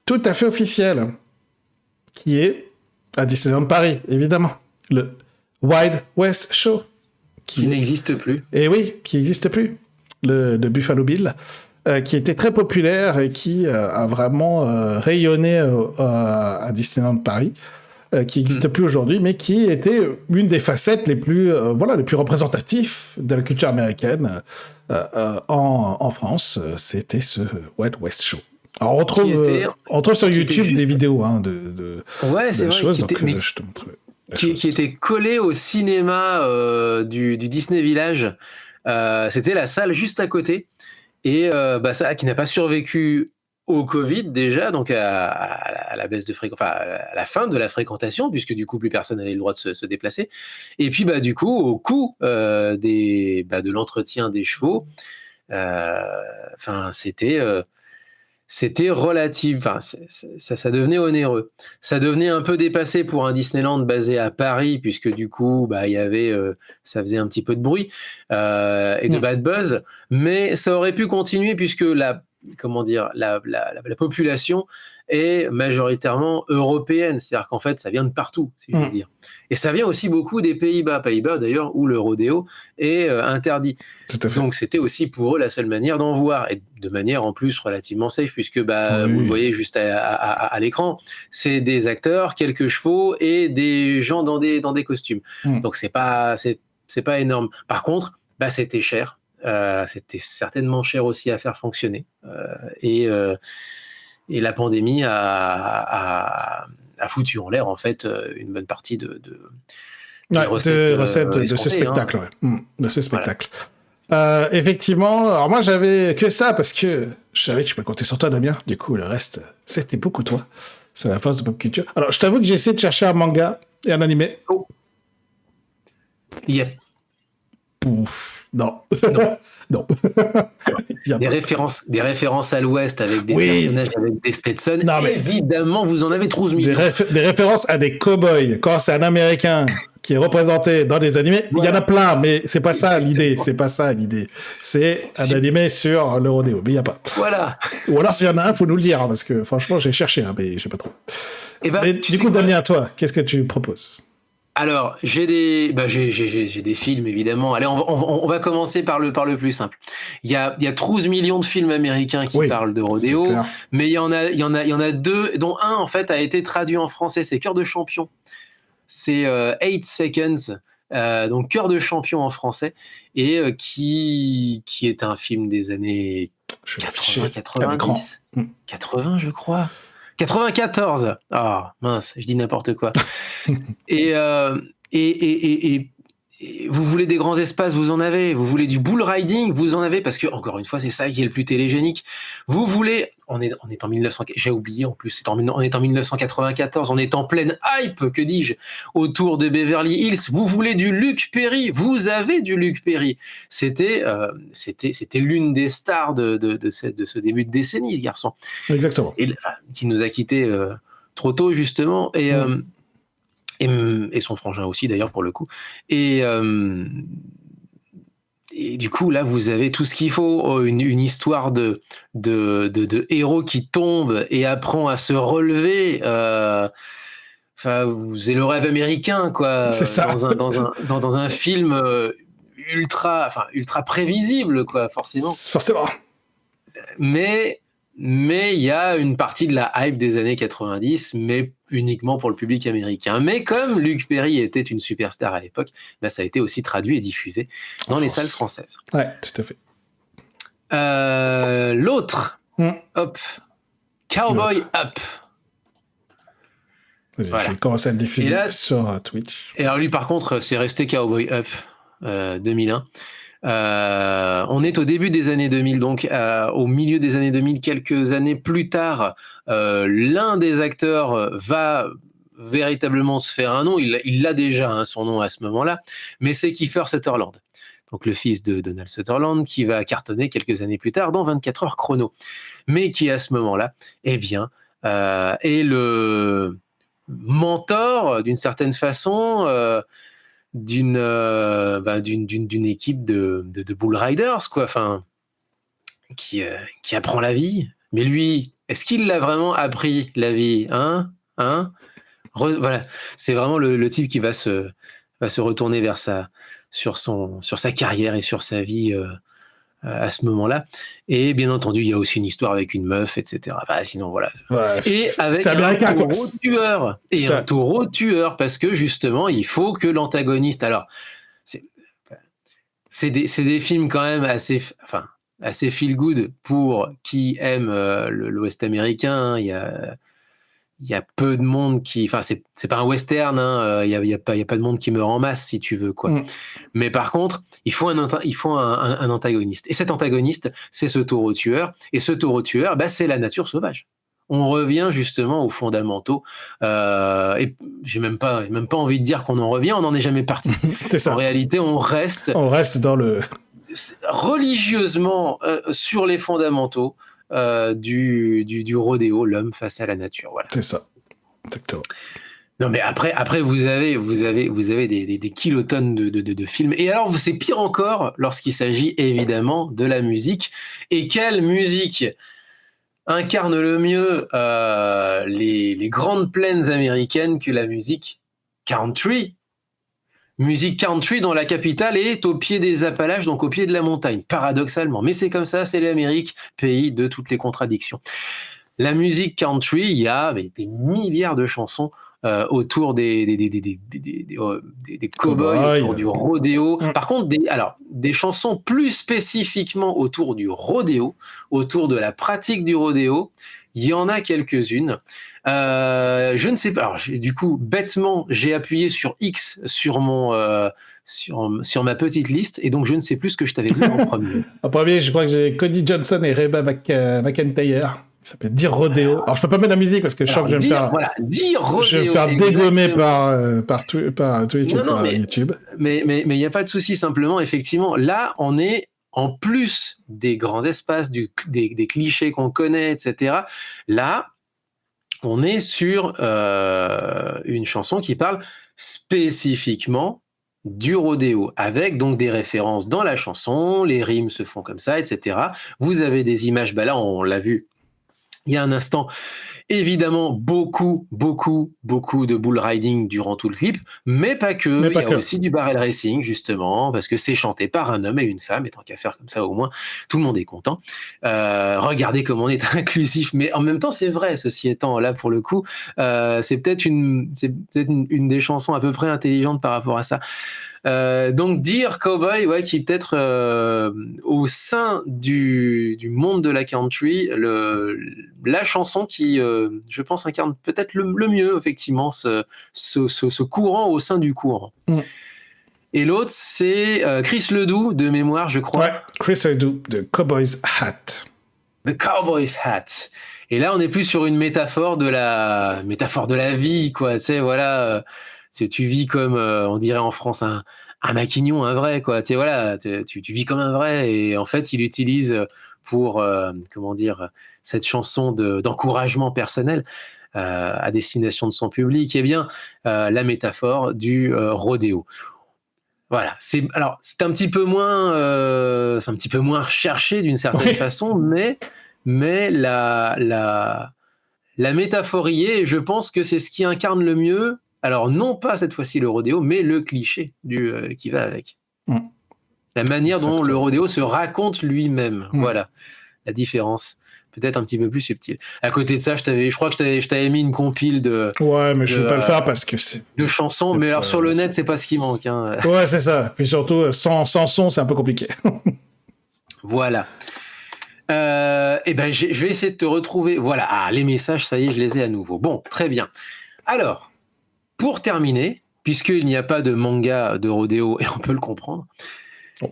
tout à fait officiel qui est à Disneyland Paris, évidemment. Le Wild West Show. Qui n'existe plus. Et oui, qui n'existe plus. Le Buffalo Bill. Qui était très populaire et qui a vraiment rayonné à Disneyland Paris. Qui n'existe plus aujourd'hui, mais qui était une des facettes les plus représentatives de la culture américaine en France. C'était ce Wild West Show. Alors on trouve sur YouTube des vidéos de choses, donc je te montre. Qui était collé au cinéma du Disney Village. C'était la salle juste à côté, et ça qui n'a pas survécu au Covid déjà, donc à la baisse de à la fin de la fréquentation, puisque du coup plus personne n'avait le droit de se déplacer, et puis du coup au coût de l'entretien des chevaux, c'était relatif, ça devenait onéreux, ça devenait un peu dépassé pour un Disneyland basé à Paris, puisque du coup il y avait ça faisait un petit peu de bruit et de bad buzz, mais ça aurait pu continuer puisque la population est majoritairement européenne, c'est-à-dire qu'en fait ça vient de partout, si j'ose dire, et ça vient aussi beaucoup des Pays-Bas d'ailleurs, où le rodéo est interdit. Tout à fait. Donc c'était aussi pour eux la seule manière d'en voir, et de manière en plus relativement safe, puisque vous le voyez juste à l'écran, c'est des acteurs, quelques chevaux et des gens dans des costumes. Donc c'est pas énorme. Par contre, c'était cher. C'était certainement cher aussi à faire fonctionner, et la pandémie a foutu en l'air en fait une bonne partie de recettes de ce spectacle, de ce spectacle. Voilà. Effectivement, alors moi j'avais que ça parce que je savais que je peux compter sur toi, Damien. Du coup, le reste, c'était beaucoup toi. C'est la phase de pop culture. Alors, je t'avoue que j'ai essayé de chercher un manga et un animé. Yep. Pouf. Non. Non. Des références à l'Ouest avec des personnages avec des Stetson. Évidemment, vous en avez 12 millions. Des références à des cow-boys. Quand c'est un Américain qui est représenté dans des animés, il y en a plein, mais c'est pas ça l'idée. C'est un animé sur le rodéo, mais il n'y a pas. Voilà. Ou alors s'il y en a un, faut nous le dire, parce que franchement, j'ai cherché, mais je sais pas trop. Mais du coup, Damien, toi, qu'est-ce que tu proposes ? Alors, j'ai des films, évidemment. Allez, on va commencer par le plus simple. Il y a 12 millions de films américains qui parlent de rodéo, mais il y en a deux, dont un, en fait, a été traduit en français. C'est Cœur de champion. C'est 8 Seconds, donc Cœur de champion en français, et qui est un film des années 90, 80, je crois. 94. Ah mince, je dis n'importe quoi. et vous voulez des grands espaces, vous en avez. Vous voulez du bull riding, vous en avez, parce que, encore une fois, c'est ça qui est le plus télégénique. Vous voulez, on est en 1900, j'ai oublié en plus, on est en 1994, on est en pleine hype, que dis-je, autour de Beverly Hills. Vous voulez du Luke Perry, vous avez du Luke Perry. C'était l'une des stars de ce début de décennie, ce garçon. Exactement. Et, qui nous a quittés trop tôt, justement. Et son frangin aussi, d'ailleurs, pour le coup. Et du coup, là, vous avez tout ce qu'il faut. Une histoire de héros qui tombe et apprend à se relever. C'est le rêve américain, quoi. C'est ça. Dans un film ultra prévisible, quoi, forcément. Forcément. Mais il y a une partie de la hype des années 90, mais uniquement pour le public américain. Mais comme Luke Perry était une superstar à l'époque, bah, ça a été aussi traduit et diffusé dans les salles françaises. Ouais, tout à fait. L'autre, hop, Cowboy Up. Voilà. Je vais commencer à le diffuser sur Twitch. Et alors lui, par contre, c'est resté Cowboy Up 2001. On est au début des années 2000, donc au milieu des années 2000, quelques années plus tard, l'un des acteurs va véritablement se faire un nom. Il l'a déjà, son nom à ce moment-là, mais c'est Kiefer Sutherland, donc le fils de Donald Sutherland, qui va cartonner quelques années plus tard dans 24 heures chrono, mais qui à ce moment-là, eh bien, est le mentor d'une certaine façon. D'une équipe de bull riders, quoi, enfin, qui apprend la vie. Mais lui, est-ce qu'il l'a vraiment appris, la vie, voilà, c'est vraiment le type qui va se retourner sur sa carrière et sur sa vie à ce moment-là. Et bien entendu, il y a aussi une histoire avec une meuf, etc. Enfin, sinon, voilà. Ouais, et avec un taureau tueur, parce que justement, il faut que l'antagoniste... Alors, c'est des films quand même assez feel-good pour qui aime l'Ouest américain. Il y a peu de monde qui... Enfin, c'est pas un western, il y a pas de monde qui meurt en masse, si tu veux, quoi. Mais par contre, il faut un antagoniste. Et cet antagoniste, c'est ce taureau tueur. Et ce taureau tueur, bah, c'est la nature sauvage. On revient justement aux fondamentaux. Et j'ai même pas envie de dire qu'on en revient, on n'en est jamais parti. C'est ça. En réalité, on reste dans le... religieusement sur les fondamentaux du rodéo, l'homme face à la nature. Voilà. C'est ça, exactement. Non, mais après vous avez des kilotonnes de films. Et alors, c'est pire encore lorsqu'il s'agit évidemment de la musique. Et quelle musique incarne le mieux les grandes plaines américaines que la musique country? Musique country dont la capitale est au pied des Appalaches, donc au pied de la montagne, paradoxalement. Mais c'est comme ça, c'est l'Amérique, pays de toutes les contradictions. La musique country, il y a des milliards de chansons autour des cow-boys, autour du rodéo. Par contre, des chansons plus spécifiquement autour du rodéo, autour de la pratique du rodéo, il y en a quelques-unes. Je ne sais pas. Alors, du coup, bêtement, j'ai appuyé sur X sur sur ma petite liste, et donc je ne sais plus ce que je t'avais dit en premier. En premier, je crois que j'ai Cody Johnson et Reba McEntire. Ça s'appelle Dire Rodéo. Alors, je peux pas mettre la musique parce que je sens que je vais me faire... Dire Rodéo. Je vais me faire dégommer par Twitch et par YouTube. Mais il n'y a pas de souci, simplement, effectivement, là, on est en plus des grands espaces, des clichés qu'on connaît, etc. Là, on est sur une chanson qui parle spécifiquement du rodéo, avec donc des références dans la chanson, les rimes se font comme ça, etc. Vous avez des images, là, on l'a vu il y a un instant, évidemment, beaucoup de bull riding durant tout le clip, mais pas que. Il y a aussi du barrel racing, justement, parce que c'est chanté par un homme et une femme, et tant qu'à faire comme ça, au moins, tout le monde est content. Regardez comment on est inclusif, mais en même temps, c'est vrai, ceci étant, là, pour le coup, c'est peut-être une des chansons à peu près intelligentes par rapport à ça. Donc dire Cowboy, qui peut-être au sein du monde de la country, la chanson qui, je pense, incarne peut-être le mieux, effectivement, ce courant au sein du courant. Et l'autre, c'est Chris Ledoux, de mémoire, je crois. Ouais, Chris Ledoux, de Cowboy's Hat. The Cowboy's Hat. Et là, on est plus sur une métaphore de la vie, quoi. Tu sais, voilà, tu vis comme, on dirait en France, un maquignon, un vrai, quoi. Tu sais, voilà, tu vis comme un vrai. Et en fait, il utilise pour, comment dire, cette chanson d'encouragement personnel à destination de son public, eh bien, la métaphore du rodéo. Voilà, c'est un petit peu moins recherché d'une certaine façon, mais la métaphore y est, et je pense que c'est ce qui incarne le mieux, alors non pas cette fois-ci le rodéo, mais le cliché qui va avec. La manière dont le rodéo se raconte lui-même, voilà la différence. Peut-être un petit peu plus subtil. À côté de ça, je crois que je t'avais mis une compile de. Ouais, mais je ne vais pas le faire parce que c'est. De chansons, mais alors sur le net, c'est pas ce qui manque. Hein. Ouais, c'est ça. Puis surtout, sans son, c'est un peu compliqué. Voilà. Eh ben, je vais essayer de te retrouver. Voilà. Ah, les messages, ça y est, je les ai à nouveau. Bon, très bien. Alors, pour terminer, puisqu'il n'y a pas de manga de rodéo, et on peut le comprendre,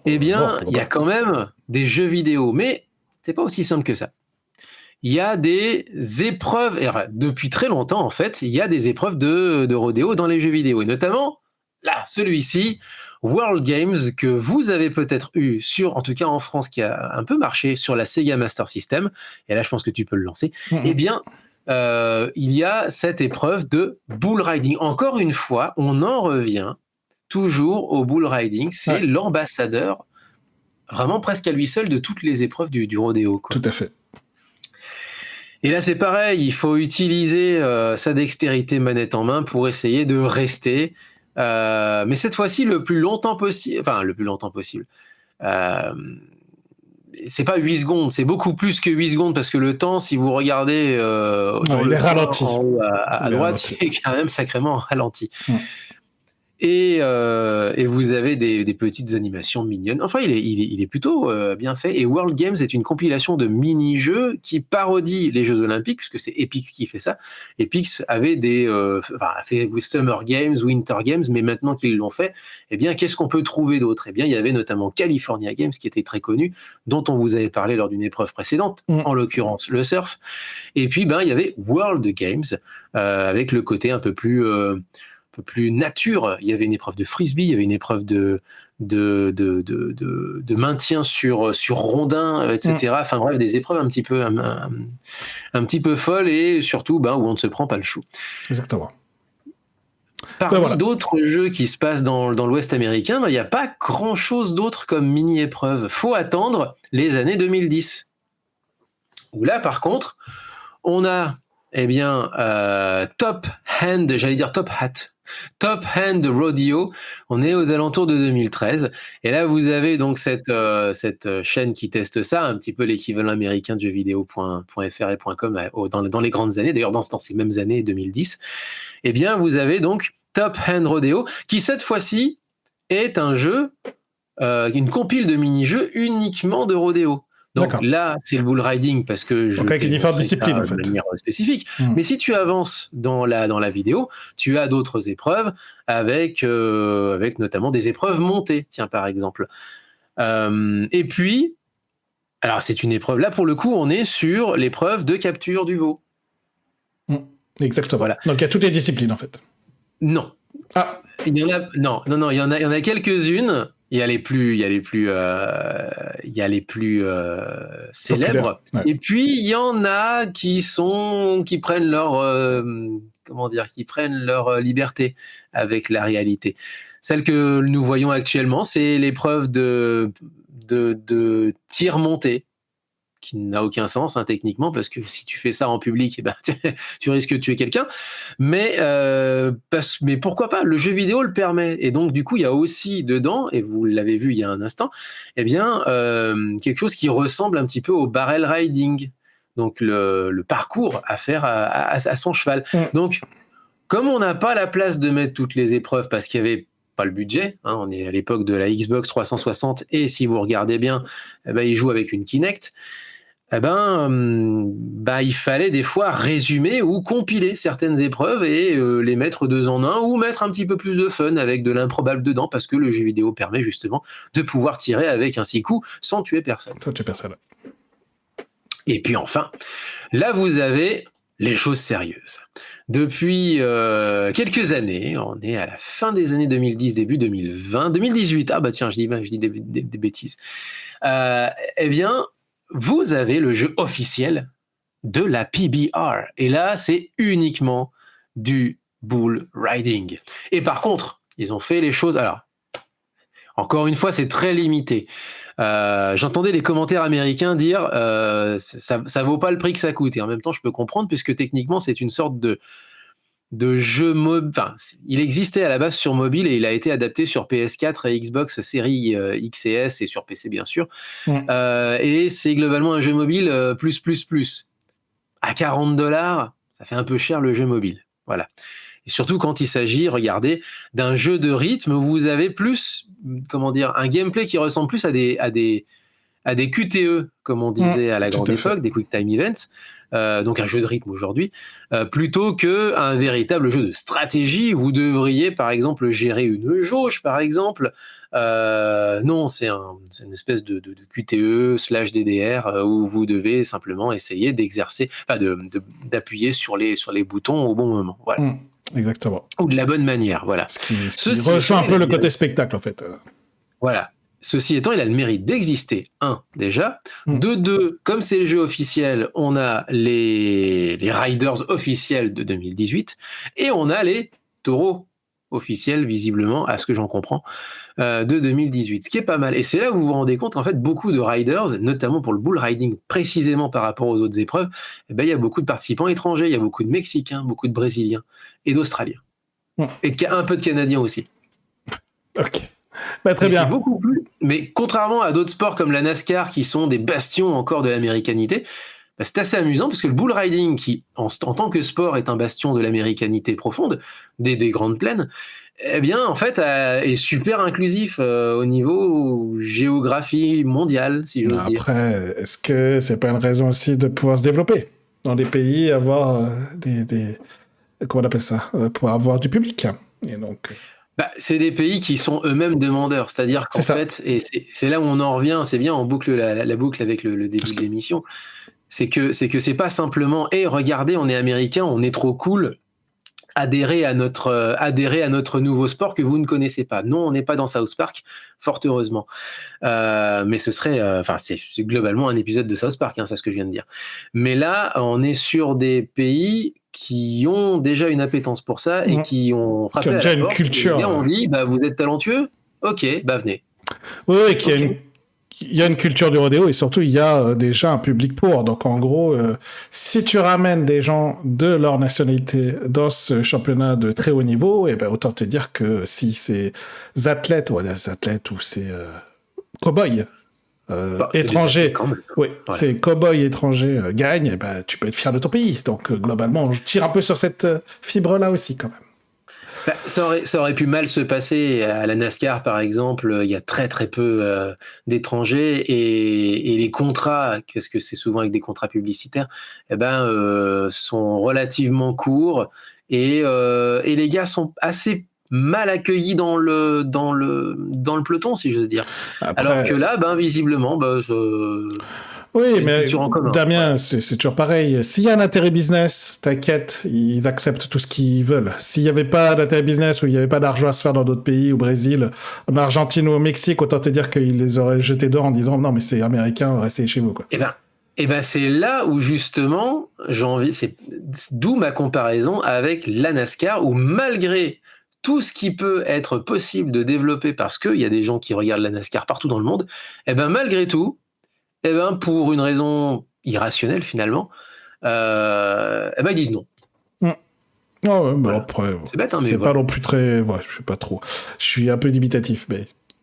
eh bien, il y a quand même des jeux vidéo, mais c'est pas aussi simple que ça. Il y a des épreuves, et depuis très longtemps en fait, il y a des épreuves de rodéo dans les jeux vidéo, et notamment, là, celui-ci, World Games, que vous avez peut-être eu en tout cas en France, qui a un peu marché sur la Sega Master System, et là je pense que tu peux le lancer, eh bien, il y a cette épreuve de bull riding. Encore une fois, on en revient toujours au bull riding, c'est l'ambassadeur, vraiment presque à lui seul, de toutes les épreuves du rodéo, quoi. Tout à fait. Et là, c'est pareil, il faut utiliser sa dextérité manette en main pour essayer de rester, mais cette fois-ci le plus longtemps possible. C'est pas 8 secondes, c'est beaucoup plus que 8 secondes, parce que le temps, si vous regardez dans le ralenti. En haut à droite, il est quand même sacrément ralenti. Et vous avez des petites animations mignonnes. Enfin, il est plutôt bien fait. Et World Games est une compilation de mini-jeux qui parodie les Jeux Olympiques, puisque c'est Epix qui fait ça. Epix avait a fait Summer Games, Winter Games, mais maintenant qu'ils l'ont fait, eh bien, qu'est-ce qu'on peut trouver d'autre ? Eh bien, il y avait notamment California Games, qui était très connu, dont on vous avait parlé lors d'une épreuve précédente, en l'occurrence le surf. Et puis, il y avait World Games, avec le côté un peu plus nature. Il y avait une épreuve de frisbee, il y avait une épreuve de maintien sur rondin, etc. Enfin bref, des épreuves un petit peu folles, et surtout où on ne se prend pas le chou. Exactement. Parmi d'autres jeux qui se passent dans l'Ouest américain, il n'y a pas grand-chose d'autre comme mini-épreuve. Faut attendre les années 2010. Où là, par contre, on a Top Hand Rodeo. On est aux alentours de 2013, et là vous avez donc cette chaîne qui teste ça, un petit peu l'équivalent américain de jeuxvideo.fr et .com dans les grandes années, d'ailleurs dans ces mêmes années 2010. Eh bien, vous avez donc Top Hand Rodeo, qui cette fois-ci est un jeu, une compile de mini-jeux uniquement de rodéo. Donc là, c'est le bull riding, parce que je avec différentes disciplines en fait, de manière spécifique. Mais si tu avances dans la vidéo, tu as d'autres épreuves avec notamment des épreuves montées. Tiens, par exemple. Et puis, alors c'est une épreuve. Là, pour le coup, on est sur l'épreuve de capture du veau. Exactement. Voilà. Donc il y a toutes les disciplines en fait. Non. Ah. Il y en a. Non. Il y en a quelques-unes. Il y a les plus célèbres, et puis il y en a qui prennent leur liberté avec la réalité. Celle que nous voyons actuellement, c'est l'épreuve de tir monté, qui n'a aucun sens techniquement, parce que si tu fais ça en public, tu risques de tuer quelqu'un. Mais pourquoi pas ? Le jeu vidéo le permet. Et donc, du coup, il y a aussi dedans, et vous l'avez vu il y a un instant, quelque chose qui ressemble un petit peu au barrel riding. Donc, le parcours à faire à son cheval. Donc, comme on n'a pas la place de mettre toutes les épreuves, parce qu'il n'y avait pas le budget, on est à l'époque de la Xbox 360, et si vous regardez bien, ils jouent avec une Kinect. il fallait des fois résumer ou compiler certaines épreuves et les mettre 2 en 1 ou mettre un petit peu plus de fun avec de l'improbable dedans parce que le jeu vidéo permet justement de pouvoir tirer avec un 6 coups sans tuer personne. Et puis enfin, là vous avez les choses sérieuses. Depuis quelques années, on est à la fin des années 2010, début 2020, 2018, je dis des bêtises. Vous avez le jeu officiel de la PBR. Et là, c'est uniquement du bull riding. Et par contre, ils ont fait les choses... Alors, encore une fois, c'est très limité. J'entendais les commentaires américains dire ça vaut pas le prix que ça coûte. Et en même temps, je peux comprendre, puisque techniquement, c'est une sorte de jeu mobile. Enfin, il existait à la base sur mobile et il a été adapté sur PS4 et Xbox Series X et S et sur PC bien sûr. Et c'est globalement un jeu mobile plus. À $40, ça fait un peu cher le jeu mobile. Voilà. Et surtout quand il s'agit, regardez, d'un jeu de rythme où vous avez plus, un gameplay qui ressemble plus à des QTE, comme on disait à la grande époque, des Quick Time Events. Donc un jeu de rythme aujourd'hui, plutôt qu'un véritable jeu de stratégie. Vous devriez par exemple gérer une jauge par exemple. Non, c'est une espèce de QTE / DDR où vous devez simplement essayer d'exercer, d'appuyer sur les boutons au bon moment. Voilà. Exactement. Ou de la bonne manière, voilà. Ce qui rejoint un peu le côté spectacle en fait. Voilà. Ceci étant, il a le mérite d'exister, déjà. De 2, comme c'est le jeu officiel, on a les Riders officiels de 2018 et on a les taureaux officiels, visiblement, à ce que j'en comprends, de 2018. Ce qui est pas mal. Et c'est là où vous vous rendez compte, en fait, beaucoup de Riders, notamment pour le bull riding, précisément par rapport aux autres épreuves, il y a beaucoup de participants étrangers, il y a beaucoup de Mexicains, beaucoup de Brésiliens et d'Australiens. Et un peu de Canadiens aussi. Ok. Très bien. C'est beaucoup plus. Mais contrairement à d'autres sports comme la NASCAR, qui sont des bastions encore de l'américanité, c'est assez amusant parce que le bull riding, qui en tant que sport est un bastion de l'américanité profonde, des grandes plaines, en fait, est super inclusif au niveau géographie mondiale, si j'ose dire. Après, est-ce que c'est pas une raison aussi de pouvoir se développer dans des pays, avoir comment on appelle ça, pour avoir du public, et donc. C'est des pays qui sont eux-mêmes demandeurs, c'est-à-dire qu'en fait, et c'est là où on en revient, c'est bien, on boucle la boucle avec le début de l'émission, c'est que c'est pas simplement « regardez, on est américain, on est trop cool, adhérez à notre nouveau sport que vous ne connaissez pas ». Non, on n'est pas dans South Park, fort heureusement. Mais ce serait... c'est globalement un épisode de South Park, c'est ce que je viens de dire. Mais là, on est sur des pays qui ont déjà une appétence pour ça et qui ont frappé déjà à la une porte, culture. Et on dit, vous êtes talentueux ? Ok, venez. Oui, il y a une culture du rodéo et surtout, il y a déjà un public pour. Donc, en gros, si tu ramènes des gens de leur nationalité dans ce championnat de très haut niveau, autant te dire que si ces athlètes ou ces cow-boys étrangers, ces cow-boys étrangers gagnent, tu peux être fier de ton pays. Donc, globalement, je tire un peu sur cette fibre-là aussi, quand même. Ça aurait pu mal se passer à la NASCAR, par exemple. Il y a très très peu d'étrangers et les contrats, parce que c'est souvent avec des contrats publicitaires, sont relativement courts et les gars sont assez mal accueillis dans le peloton, si j'ose dire. Après... Alors que là, visiblement, oui, mais Damien, c'est toujours pareil. S'il y a un intérêt business, t'inquiète, ils acceptent tout ce qu'ils veulent. S'il n'y avait pas d'intérêt business ou il n'y avait pas d'argent à se faire dans d'autres pays, au Brésil, en Argentine ou au Mexique, autant te dire qu'ils les auraient jetés dehors en disant non, mais c'est américain, restez chez vous, quoi. C'est là où justement, c'est d'où ma comparaison avec la NASCAR, où malgré tout ce qui peut être possible de développer, parce qu'il y a des gens qui regardent la NASCAR partout dans le monde, malgré tout, pour une raison irrationnelle finalement, ils disent non. Après, c'est bête, c'est pas non plus très... je sais pas trop. Je suis un peu dubitatif, mais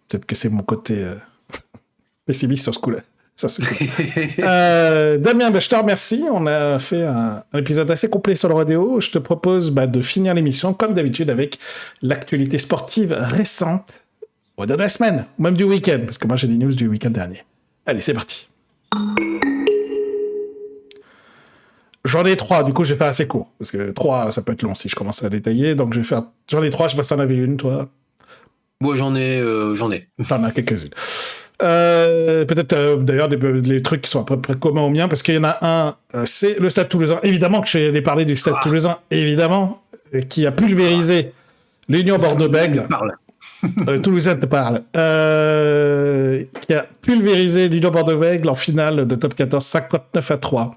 peut-être que c'est mon côté pessimiste sur ce coup-là. Damien, je te remercie. On a fait un épisode assez complet sur le rodéo. Je te propose de finir l'émission, comme d'habitude, avec l'actualité sportive récente de la semaine, ou même du week-end, parce que moi j'ai des news du week-end dernier. Allez, c'est parti. Allez, c'est parti. Allez, c'est parti. Damien, je te remercie. On a fait un épisode assez complet sur le rodéo. Je te propose de finir l'émission, comme d'habitude, avec l'actualité sportive récente, ou de la semaine, ou même du week-end, parce que moi j'ai des news du week-end dernier. Allez, c'est parti. J'en ai 3, du coup, je vais faire assez court. Parce que 3, ça peut être long si je commence à détailler. Donc, je vais faire. J'en ai 3, je sais pas si t'en avais une, toi. Moi, j'en ai. T'en as quelques-unes. Peut-être d'ailleurs les trucs qui sont à peu près communs aux miens, parce qu'il y en a un, c'est le Stade Toulousain. Évidemment que je vais parler du Stade Toulousain, évidemment, qui a pulvérisé l'Union Bordeaux-Bègles. Toulousain te parle. Qui a pulvérisé l'Union Bordeaux-Bègles en finale de top 14, 59-3.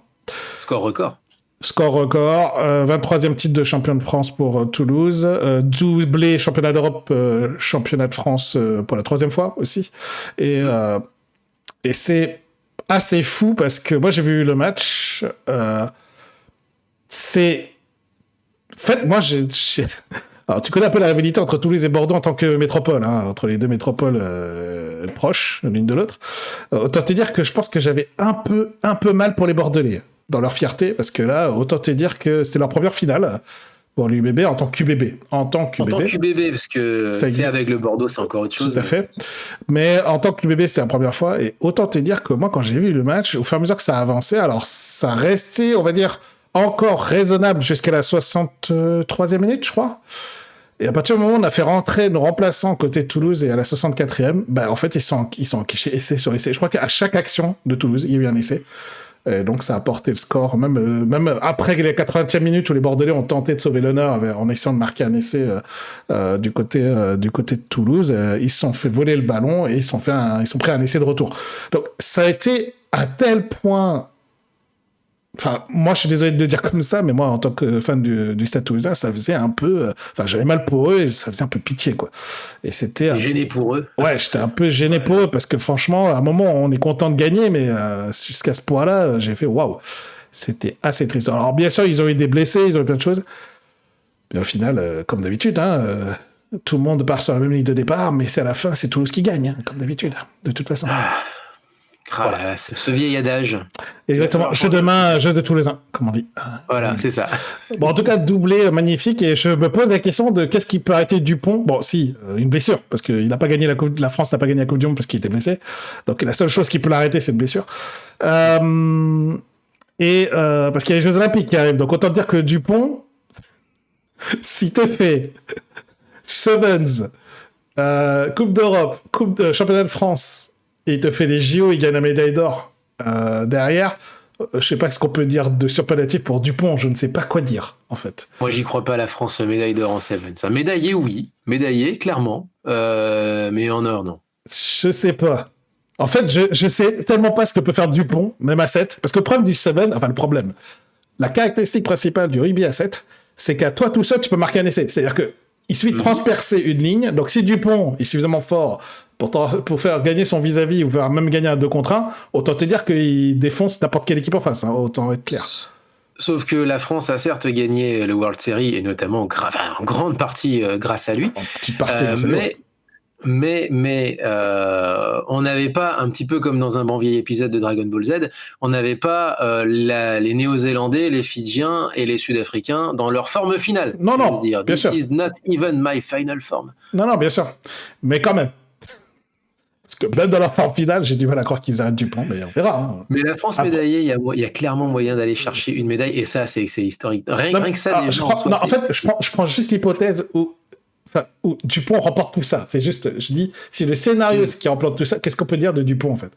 Score record. Score record, 23e titre de champion de France pour Toulouse, doublé championnat d'Europe, championnat de France pour la 3e fois aussi. Et c'est assez fou parce que moi j'ai vu le match. C'est. En fait, moi Alors, tu connais un peu la rivalité entre Toulouse et Bordeaux en tant que métropole, hein, entre les deux métropoles proches l'une de l'autre. Autant te dire que je pense que j'avais un peu mal pour les Bordelais dans leur fierté, parce que là, autant te dire que c'était leur première finale pour l'UBB en tant qu'UBB. En tant qu'UBB, parce que c'est avec le Bordeaux, c'est encore autre chose. Tout à fait. Mais en tant qu'UBB, c'était la première fois, et autant te dire que moi, quand j'ai vu le match, au fur et à mesure que ça avançait, alors ça restait, on va dire, encore raisonnable jusqu'à la 63e minute, je crois. Et à partir du moment où on a fait rentrer nos remplaçants côté Toulouse et à la 64e, bah, en fait, ils sont encaissés essai sur essai. Je crois qu'à chaque action de Toulouse, il y a eu un essai. Et donc, ça a porté le score. Même après les 80e minutes où les Bordelais ont tenté de sauver l'honneur en essayant de marquer un essai du côté de Toulouse, ils se sont fait voler le ballon et ils sont pris un essai de retour. Donc, ça a été à tel point. Enfin, moi, je suis désolé de le dire comme ça, mais moi, en tant que fan du Stade Toulousain, ça faisait un peu... Enfin, j'avais mal pour eux et ça faisait un peu pitié, quoi. Et c'était... Gêné pour eux. Ouais, j'étais un peu gêné pour eux parce que franchement, à un moment, on est content de gagner, mais jusqu'à ce point-là, j'ai fait waouh. C'était assez triste. Alors, bien sûr, ils ont eu des blessés, ils ont eu plein de choses. Mais au final, comme d'habitude, hein, tout le monde part sur la même ligne de départ, mais c'est à la fin, c'est Toulouse qui gagne, hein, comme d'habitude, de toute façon. Voilà, ce vieil adage. Exactement, jeu de main, jeu de Toulousain, comme on dit. Voilà, c'est ça. Bon, en tout cas, doublé magnifique, et je me pose la question de qu'est-ce qui peut arrêter Dupont. Bon, si, une blessure, parce que la France n'a pas gagné la Coupe du Monde parce qu'il était blessé. Donc la seule chose qui peut l'arrêter, c'est une blessure. Parce qu'il y a les Jeux Olympiques qui arrivent. Donc autant dire que Dupont, s'il te fait Sevens, Coupe d'Europe, Championnat de France, et il te fait les JO, il gagne la médaille d'or derrière. Je sais pas ce qu'on peut dire de superlatif pour Dupont, je ne sais pas quoi dire, en fait. Moi, j'y crois pas à la France, médaille d'or en Sevens. Un médaillé, oui. Médaillé, clairement. Mais en or, non. Je sais pas. En fait, je sais tellement pas ce que peut faire Dupont, même à 7. Parce que le problème du 7, la caractéristique principale du rugby à 7, c'est qu'à toi tout seul, tu peux marquer un essai. C'est-à-dire qu'il suffit de transpercer une ligne. Donc si Dupont est suffisamment fort pour faire gagner son vis-à-vis ou faire même gagner un 2 contre 1, autant te dire qu'il défonce n'importe quelle équipe en face, hein, autant être clair. Sauf que la France a certes gagné le World Series, et notamment en grande partie grâce à lui. En petite partie, mais on n'avait pas, un petit peu comme dans un bon vieil épisode de Dragon Ball Z, on n'avait pas les Néo-Zélandais, les Fidjiens et les Sud-Africains dans leur forme finale. Non, bien This sûr. is not even my final form. Non, bien sûr. Mais quand même. Parce que même dans leur forme finale, j'ai du mal à croire qu'ils arrêtent Dupont, mais on verra. Hein. Mais la France médaillée, il y a clairement moyen d'aller chercher une médaille, et ça, c'est historique. Rien que ça, je prends juste l'hypothèse où Dupont remporte tout ça. C'est juste, je dis, si le scénario c'est qui remporte tout ça, qu'est-ce qu'on peut dire de Dupont, en fait?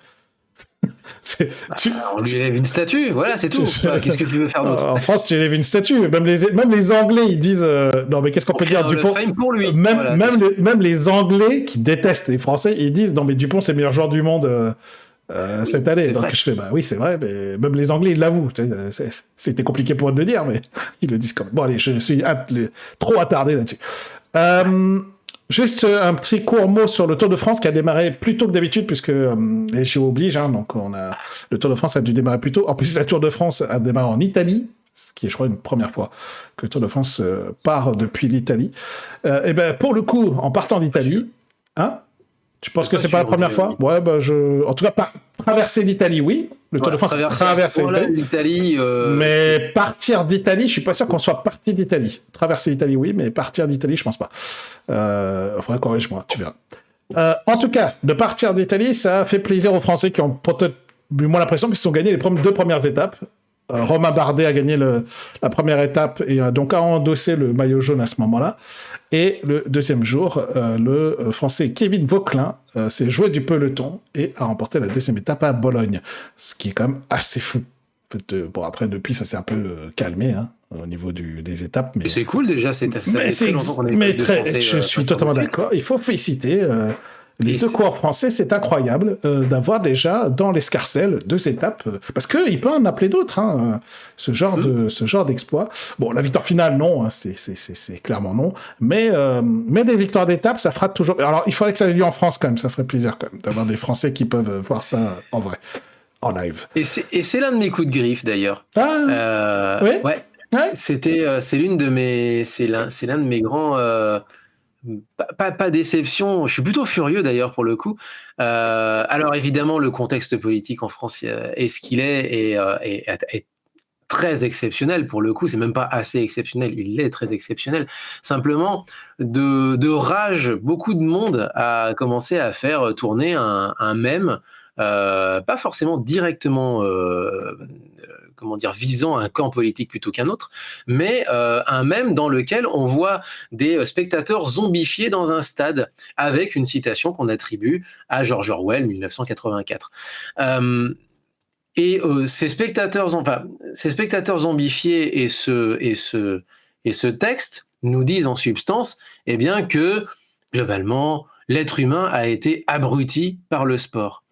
On lui élève une statue, voilà, c'est tout. Qu'est-ce que tu veux faire d'autre? En France, tu élèves une statue. Même les Anglais, ils disent non, mais qu'est-ce qu'on peut dire Dupont pour lui. Même les Anglais qui détestent les Français, ils disent non, mais Dupont, c'est le meilleur joueur du monde cette année. Donc je fais oui, c'est vrai, mais même les Anglais, ils l'avouent. C'était compliqué pour eux de le dire, mais ils le disent quand même. Bon, allez, je suis trop attardé là-dessus. Juste un petit court mot sur le Tour de France qui a démarré plus tôt que d'habitude, puisque les JO obligent, hein, donc le Tour de France a dû démarrer plus tôt. En plus, la Tour de France a démarré en Italie, ce qui est, je crois, une première fois que le Tour de France part depuis l'Italie. Et ben, pour le coup, en partant d'Italie, hein, tu penses que c'est pas la première fois? Ouais, en tout cas, traverser l'Italie, oui. Le Tour de France, traverser l'Italie. Mais partir d'Italie, je suis pas sûr qu'on soit parti d'Italie. Traverser l'Italie, oui, mais partir d'Italie, je pense pas. Faudrait corrige-moi, tu verras. En tout cas, de partir d'Italie, ça a fait plaisir aux Français qui ont peut-être eu moins l'impression qu'ils se sont gagnés les 2 premières étapes. Romain Bardet a gagné la première étape et donc a endossé le maillot jaune à ce moment-là. Et le deuxième jour, le Français Kevin Vauquelin s'est joué du peloton et a remporté la deuxième étape à Bologne, ce qui est quand même assez fou. En fait, bon, après, depuis, ça s'est un peu calmé au niveau des étapes. Mais c'est cool déjà, je suis totalement d'accord. Il faut féliciter les deux coureurs français, c'est incroyable d'avoir déjà dans l'escarcelle 2 étapes, parce qu'il peut en appeler d'autres, ce genre d'exploit. Bon, la victoire finale, non, c'est clairement non, mais des victoires d'étapes, ça fera toujours... Alors, il faudrait que ça ait lieu en France quand même, ça ferait plaisir quand même, d'avoir des Français qui peuvent voir ça en vrai, en live. Et c'est l'un de mes coups de griffe, d'ailleurs. Ah, oui. Ouais. C'est l'un de mes grands... Pas déception, je suis plutôt furieux d'ailleurs pour le coup. Alors évidemment, le contexte politique en France est ce qu'il est et très exceptionnel pour le coup. C'est même pas assez exceptionnel, il est très exceptionnel. Simplement, de rage, beaucoup de monde a commencé à faire tourner un mème, pas forcément directement visant un camp politique plutôt qu'un autre, mais un mème dans lequel on voit des spectateurs zombifiés dans un stade avec une citation qu'on attribue à George Orwell, 1984. Ces spectateurs zombifiés et ce texte nous disent en substance, eh bien que globalement l'être humain a été abruti par le sport.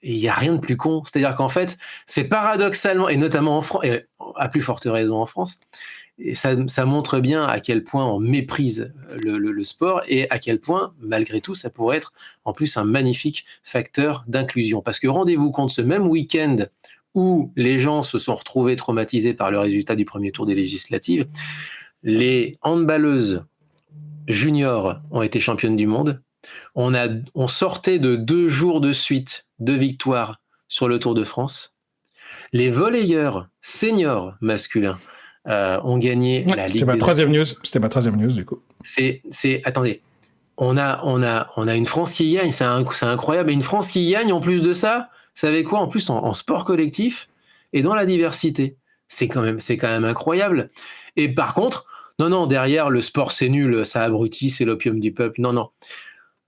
Il n'y a rien de plus con. C'est-à-dire qu'en fait, c'est paradoxalement, et notamment en France, et à plus forte raison en France, et ça montre bien à quel point on méprise le sport et à quel point, malgré tout, ça pourrait être en plus un magnifique facteur d'inclusion. Parce que rendez-vous compte, ce même week-end où les gens se sont retrouvés traumatisés par le résultat du premier tour des législatives, les handballeuses juniors ont été championnes du monde. On sortait de 2 jours de suite de victoires sur le Tour de France. Les volleyeurs seniors masculins ont gagné la Ligue. C'était ma troisième news du coup. Attendez, on a une France qui gagne, c'est incroyable. Et une France qui gagne en plus de ça, vous savez quoi, en plus en sport collectif et dans la diversité. C'est quand même incroyable. Et par contre, non, derrière le sport c'est nul, ça abrutit, c'est l'opium du peuple.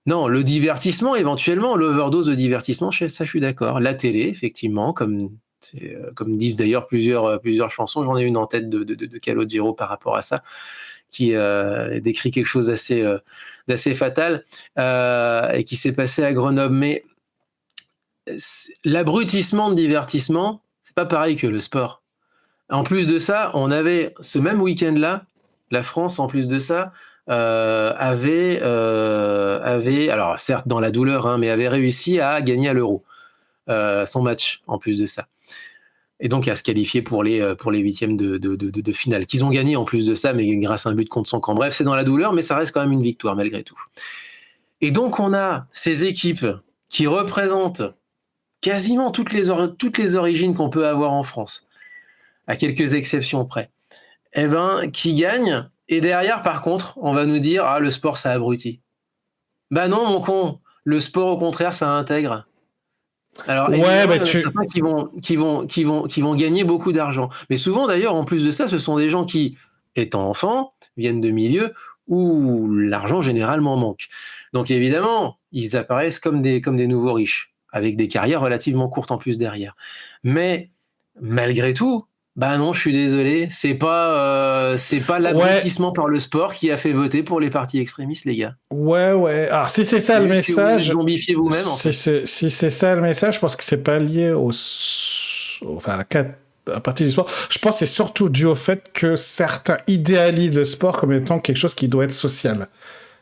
Non, le divertissement, éventuellement, l'overdose de divertissement, ça je suis d'accord. La télé, effectivement, comme disent d'ailleurs plusieurs chansons, j'en ai une en tête de Calogero par rapport à ça, qui décrit quelque chose d'assez fatal et qui s'est passé à Grenoble. Mais l'abrutissement de divertissement, c'est pas pareil que le sport. En plus de ça, on avait ce même week-end-là, la France, en plus de ça, avait, alors certes dans la douleur, mais avait réussi à gagner à l'Euro son match en plus de ça. Et donc à se qualifier pour les 8e de finale, qu'ils ont gagné en plus de ça, mais grâce à un but contre son camp. Bref, c'est dans la douleur, mais ça reste quand même une victoire malgré tout. Et donc on a ces équipes qui représentent quasiment toutes les origines qu'on peut avoir en France, à quelques exceptions près, qui gagnent. Et derrière, par contre, on va nous dire « Ah, le sport, ça abrutit ». Bah non, mon con, le sport, au contraire, ça intègre. Alors, il y en a certains qui vont gagner beaucoup d'argent. Mais souvent, d'ailleurs, en plus de ça, ce sont des gens qui, étant enfants, viennent de milieux où l'argent, généralement, manque. Donc, évidemment, ils apparaissent comme des nouveaux riches, avec des carrières relativement courtes en plus derrière. Mais, malgré tout, bah non, je suis désolé, c'est pas l'abrutissement par le sport qui a fait voter pour les partis extrémistes, les gars. Ouais. Alors si c'est ça le message, zombifiez vous-même. Si c'est ça le message, je pense que c'est pas lié à partir du sport. Je pense que c'est surtout dû au fait que certains idéalisent le sport comme étant quelque chose qui doit être social.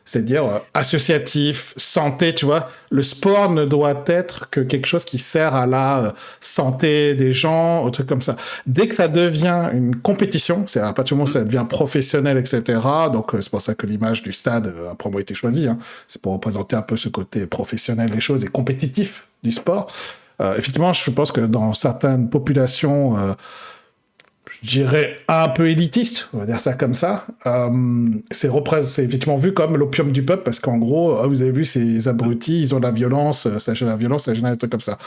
C'est-à-dire associatif, santé, tu vois. Le sport ne doit être que quelque chose qui sert à la santé des gens, au truc comme ça. Dès que ça devient une compétition, c'est à partir du moment où ça devient professionnel, etc. Donc c'est pour ça que l'image du stade a probablement été choisie. C'est pour représenter un peu ce côté professionnel des choses et compétitif du sport. Effectivement, je pense que dans certaines populations je dirais, un peu élitiste, on va dire ça comme ça. C'est effectivement vu comme l'opium du peuple, parce qu'en gros, vous avez vu ces abrutis, ils ont de la violence, ça génère des trucs comme ça.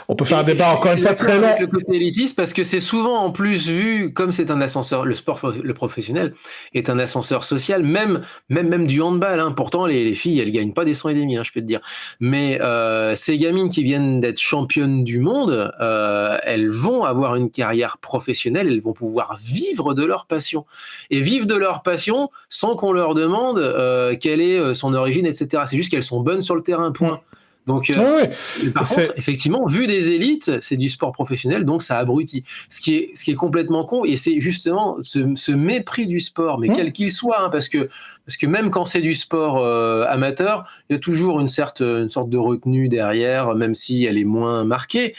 On peut faire un débat encore une fois très long. Avec le côté élitiste, parce que c'est souvent en plus vu comme c'est un ascenseur, le professionnel est un ascenseur social, même du handball. Hein. Pourtant, les filles, elles gagnent pas des 100 et des 1000, je peux te dire. Mais ces gamines qui viennent d'être championnes du monde, elles vont avoir une carrière professionnelle, elles vont pouvoir vivre de leur passion. Et vivre de leur passion sans qu'on leur demande quelle est son origine, etc. C'est juste qu'elles sont bonnes sur le terrain, point. Donc, par contre, effectivement, vu des élites, c'est du sport professionnel, donc ça abrutit. Ce qui est complètement con, et c'est justement ce mépris du sport, mais quel qu'il soit, hein, parce que même quand c'est du sport amateur, il y a toujours une sorte de retenue derrière, même si elle est moins marquée.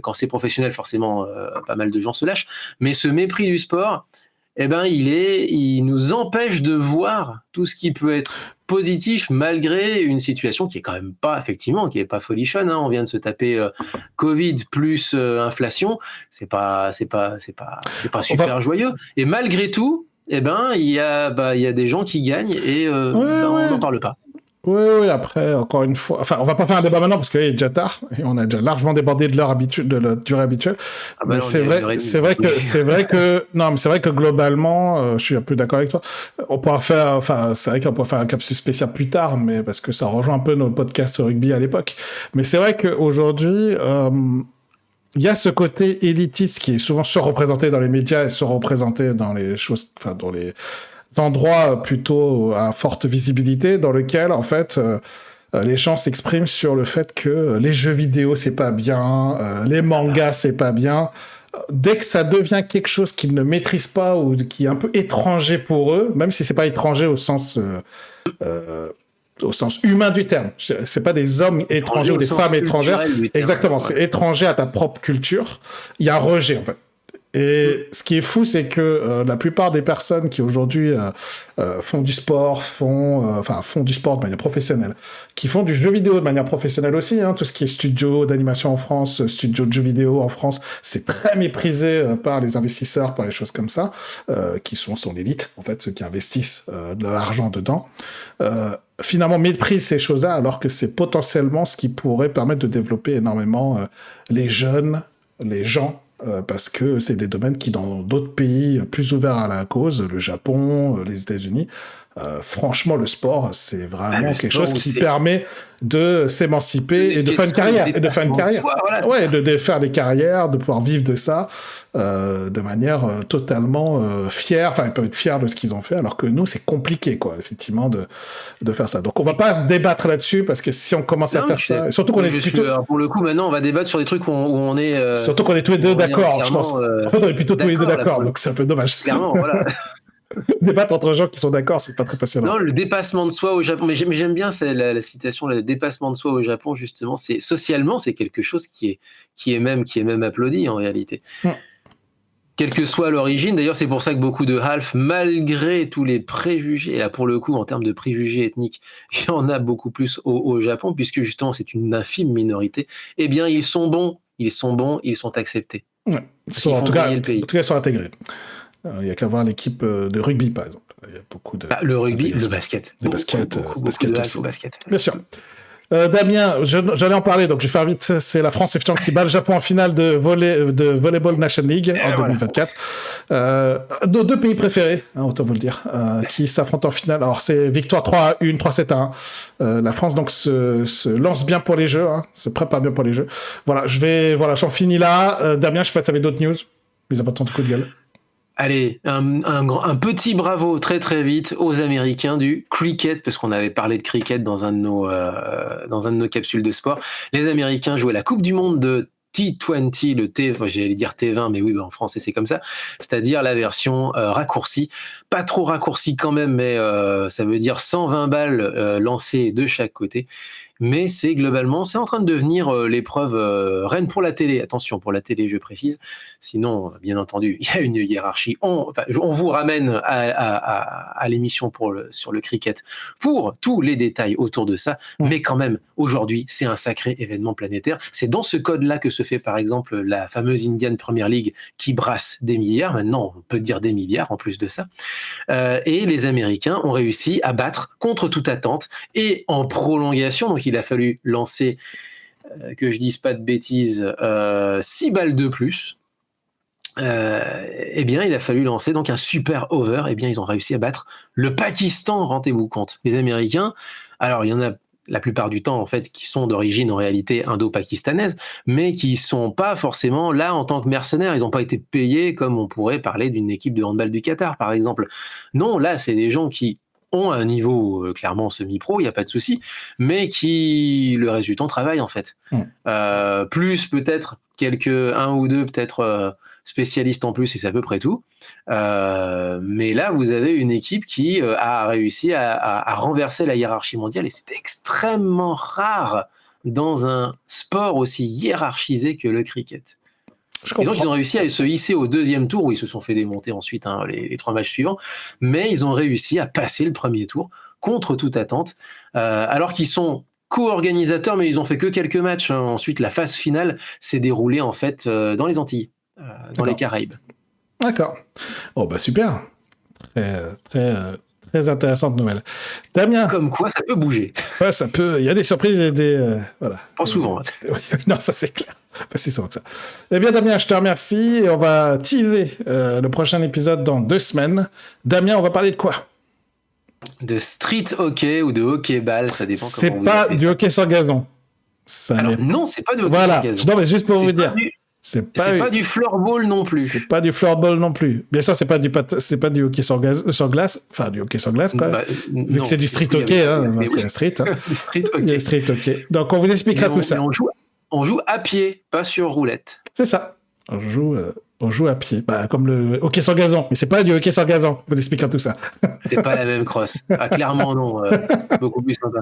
Quand c'est professionnel, forcément, pas mal de gens se lâchent. Mais ce mépris du sport, eh ben, il nous empêche de voir tout ce qui peut être positif malgré une situation qui est quand même pas, effectivement, qui est pas folichonne. Hein. On vient de se taper Covid plus inflation. C'est pas super joyeux. Et malgré tout, eh ben, il y a des gens qui gagnent et on n'en parle pas. Oui, après, encore une fois... Enfin, on va pas faire un débat maintenant parce qu'il est déjà tard et on a déjà largement débordé de la durée habituelle. Mais c'est vrai que globalement, je suis un peu d'accord avec toi. On pourra faire... Enfin, c'est vrai qu'on pourra faire un capsule spécial plus tard, mais parce que ça rejoint un peu nos podcasts rugby à l'époque. Mais c'est vrai qu'aujourd'hui... il y a ce côté élitiste qui est souvent surreprésenté dans les médias et surreprésenté dans les choses... Enfin, dans les... endroit plutôt à forte visibilité dans lequel en fait les gens s'expriment sur le fait que les jeux vidéo c'est pas bien, les mangas c'est pas bien. Dès que ça devient quelque chose qu'ils ne maîtrisent pas ou qui est un peu étranger pour eux, même si c'est pas étranger au sens humain du terme, c'est pas des hommes étrangers ou des femmes étrangères, exactement, c'est étranger à ta propre culture, il y a un rejet en fait. Et ce qui est fou, c'est que la plupart des personnes qui aujourd'hui font du sport, font du sport de manière professionnelle, qui font du jeu vidéo de manière professionnelle aussi, hein, tout ce qui est studio d'animation en France, studio de jeux vidéo en France, c'est très méprisé par les investisseurs, par les choses comme ça, qui sont l'élite, en fait, ceux qui investissent de l'argent dedans. Finalement, méprisent ces choses-là, alors que c'est potentiellement ce qui pourrait permettre de développer énormément les jeunes, les gens, parce que c'est des domaines qui, dans d'autres pays plus ouverts à la cause, le Japon, les États-Unis, franchement, le sport, c'est vraiment quelque chose qui permet de s'émanciper et de faire une carrière. Et de faire une carrière. Ouais, de faire des carrières, de pouvoir vivre de ça de manière totalement fière. Enfin, ils peuvent être fiers de ce qu'ils ont fait, alors que nous, c'est compliqué, quoi, effectivement, de faire ça. Donc, on va pas se débattre là-dessus, parce que si on commence à faire ça... Surtout qu'on est plutôt... pour le coup, maintenant, on va débattre sur des trucs où on est... surtout qu'on est tous les deux d'accord, je pense. En fait, on est plutôt tous les deux d'accord, donc c'est un peu dommage. Clairement, voilà. Débattre entre gens qui sont d'accord, c'est pas très passionnant. Non, le dépassement de soi au Japon, mais j'aime bien la citation, le dépassement de soi au Japon, justement, socialement, c'est quelque chose qui est même applaudi en réalité. Quelle que soit l'origine, d'ailleurs, c'est pour ça que beaucoup de half, malgré tous les préjugés, et là pour le coup, en termes de préjugés ethniques, il y en a beaucoup plus au Japon, puisque justement c'est une infime minorité, eh bien ils sont bons, ils sont acceptés. Ouais. En tout cas, ils sont intégrés. Il n'y a qu'à voir l'équipe de rugby, par exemple. Il y a beaucoup de... le rugby, le basket. Le basket, basket aussi. Basket. Bien sûr. Damien, j'allais en parler, donc je vais faire vite. C'est la France effectivement qui bat le Japon en finale de Volleyball Nation League en 2024. Nos deux pays préférés, hein, autant vous le dire, qui s'affrontent en finale. Alors c'est victoire 3-1, 3-7-1. La France donc se lance bien pour les Jeux, hein, se prépare bien pour les Jeux. Voilà, j'en finis là. Damien, je sais pas si tu avais d'autres news, mais ils n'ont pas tant de coups de gueule. Allez, un petit bravo très très vite aux Américains du cricket, parce qu'on avait parlé de cricket dans un de nos capsules de sport. Les Américains jouaient la Coupe du Monde de T20, j'allais dire T20, mais oui, en français c'est comme ça, c'est-à-dire la version raccourcie, pas trop raccourcie quand même, mais ça veut dire 120 balles lancées de chaque côté. mais c'est globalement, c'est en train de devenir l'épreuve reine pour la télé. Attention, pour la télé, je précise. Sinon, bien entendu, il y a une hiérarchie. On vous ramène à l'émission sur le cricket pour tous les détails autour de ça, mais quand même, aujourd'hui, c'est un sacré événement planétaire. C'est dans ce code-là que se fait, par exemple, la fameuse Indian Premier League qui brasse des milliards. Maintenant, on peut dire des milliards en plus de ça. Et les Américains ont réussi à battre contre toute attente et en prolongation. Donc, il a fallu lancer, que je dise pas de bêtises, 6 balles de plus. Eh bien, il a fallu lancer donc un super over. Eh bien, ils ont réussi à battre le Pakistan, rendez-vous compte. Les Américains, alors il y en a la plupart du temps en fait qui sont d'origine en réalité indo-pakistanaise, mais qui sont pas forcément là en tant que mercenaires. Ils n'ont pas été payés comme on pourrait parler d'une équipe de handball du Qatar, par exemple. Non, là, c'est des gens qui ont un niveau clairement semi-pro, il n'y a pas de souci, mais qui, le reste du temps, travaillent en fait. Plus peut-être un ou deux peut-être spécialistes en plus, et c'est à peu près tout. Mais là, vous avez une équipe qui a réussi à renverser la hiérarchie mondiale, et c'est extrêmement rare dans un sport aussi hiérarchisé que le cricket. Et donc, ils ont réussi à se hisser au deuxième tour, où ils se sont fait démonter ensuite les 3 matchs suivants, mais ils ont réussi à passer le premier tour contre toute attente, alors qu'ils sont co-organisateurs, mais ils ont fait que quelques matchs. Ensuite, la phase finale s'est déroulée en fait dans les Antilles, dans les Caraïbes. D'accord. Oh bah super. Très intéressante nouvelle. Damien. Comme quoi, ça peut bouger. Ouais, ça peut. Il y a des surprises et des voilà. Pas souvent. Non, ça c'est clair. Pas si souvent que ça. Eh bien, Damien, je te remercie. Et on va teaser le prochain épisode dans 2 semaines. Damien, on va parler de quoi? De street hockey ou de hockey-ball, ça dépend comment vous appelez ça. C'est pas du hockey sur gazon. Alors, non, c'est pas du hockey sur gazon. Non, mais juste pour vous dire. C'est pas du floorball non plus. C'est pas du floorball non plus. Bien sûr, c'est pas du hockey sur glace. Enfin, du hockey sur glace, quoi. Vu que c'est du street hockey, il y a street. Street hockey. Il y a street hockey. Donc, on vous expliquera tout ça. On joue à pied, pas sur roulette. C'est ça. On joue à pied. Comme le hockey sur gazon. Mais c'est pas du hockey sur gazon. On vous expliquera tout ça. C'est pas la même crosse. Clairement, non. Beaucoup plus sympa.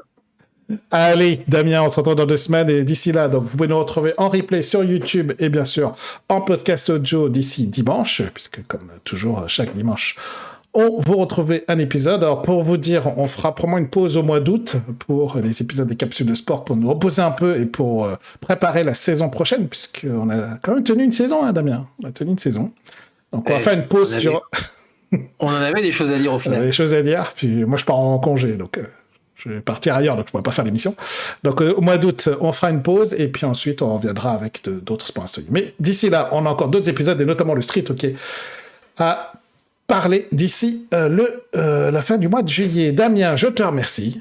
Allez, Damien, on se retrouve dans 2 semaines et d'ici là, donc vous pouvez nous retrouver en replay sur YouTube et bien sûr en podcast audio d'ici dimanche, puisque comme toujours, chaque dimanche, on vous retrouve un épisode. Alors pour vous dire, on fera probablement une pause au mois d'août pour les épisodes des capsules de sport pour nous reposer un peu et pour préparer la saison prochaine, puisqu'on a quand même tenu une saison, hein, Damien. On a tenu une saison. Donc on va faire une pause sur... On en avait des choses à dire au final. On avait des choses à dire, puis moi je pars en congé, donc... Je vais partir ailleurs, donc je ne pourrai pas faire l'émission. Donc, au mois d'août, on fera une pause, et puis ensuite, on reviendra avec d'autres sports instruits. Mais d'ici là, on a encore d'autres épisodes, et notamment le street hockey, à parler d'ici la fin du mois de juillet. Damien, je te remercie.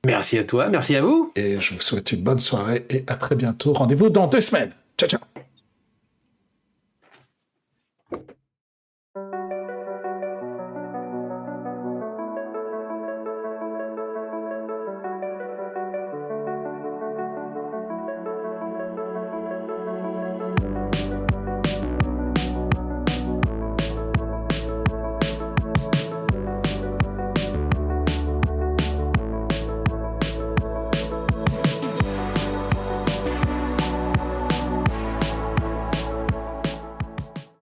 Merci à toi, merci à vous. Et je vous souhaite une bonne soirée, et à très bientôt. Rendez-vous dans 2 semaines. Ciao, ciao.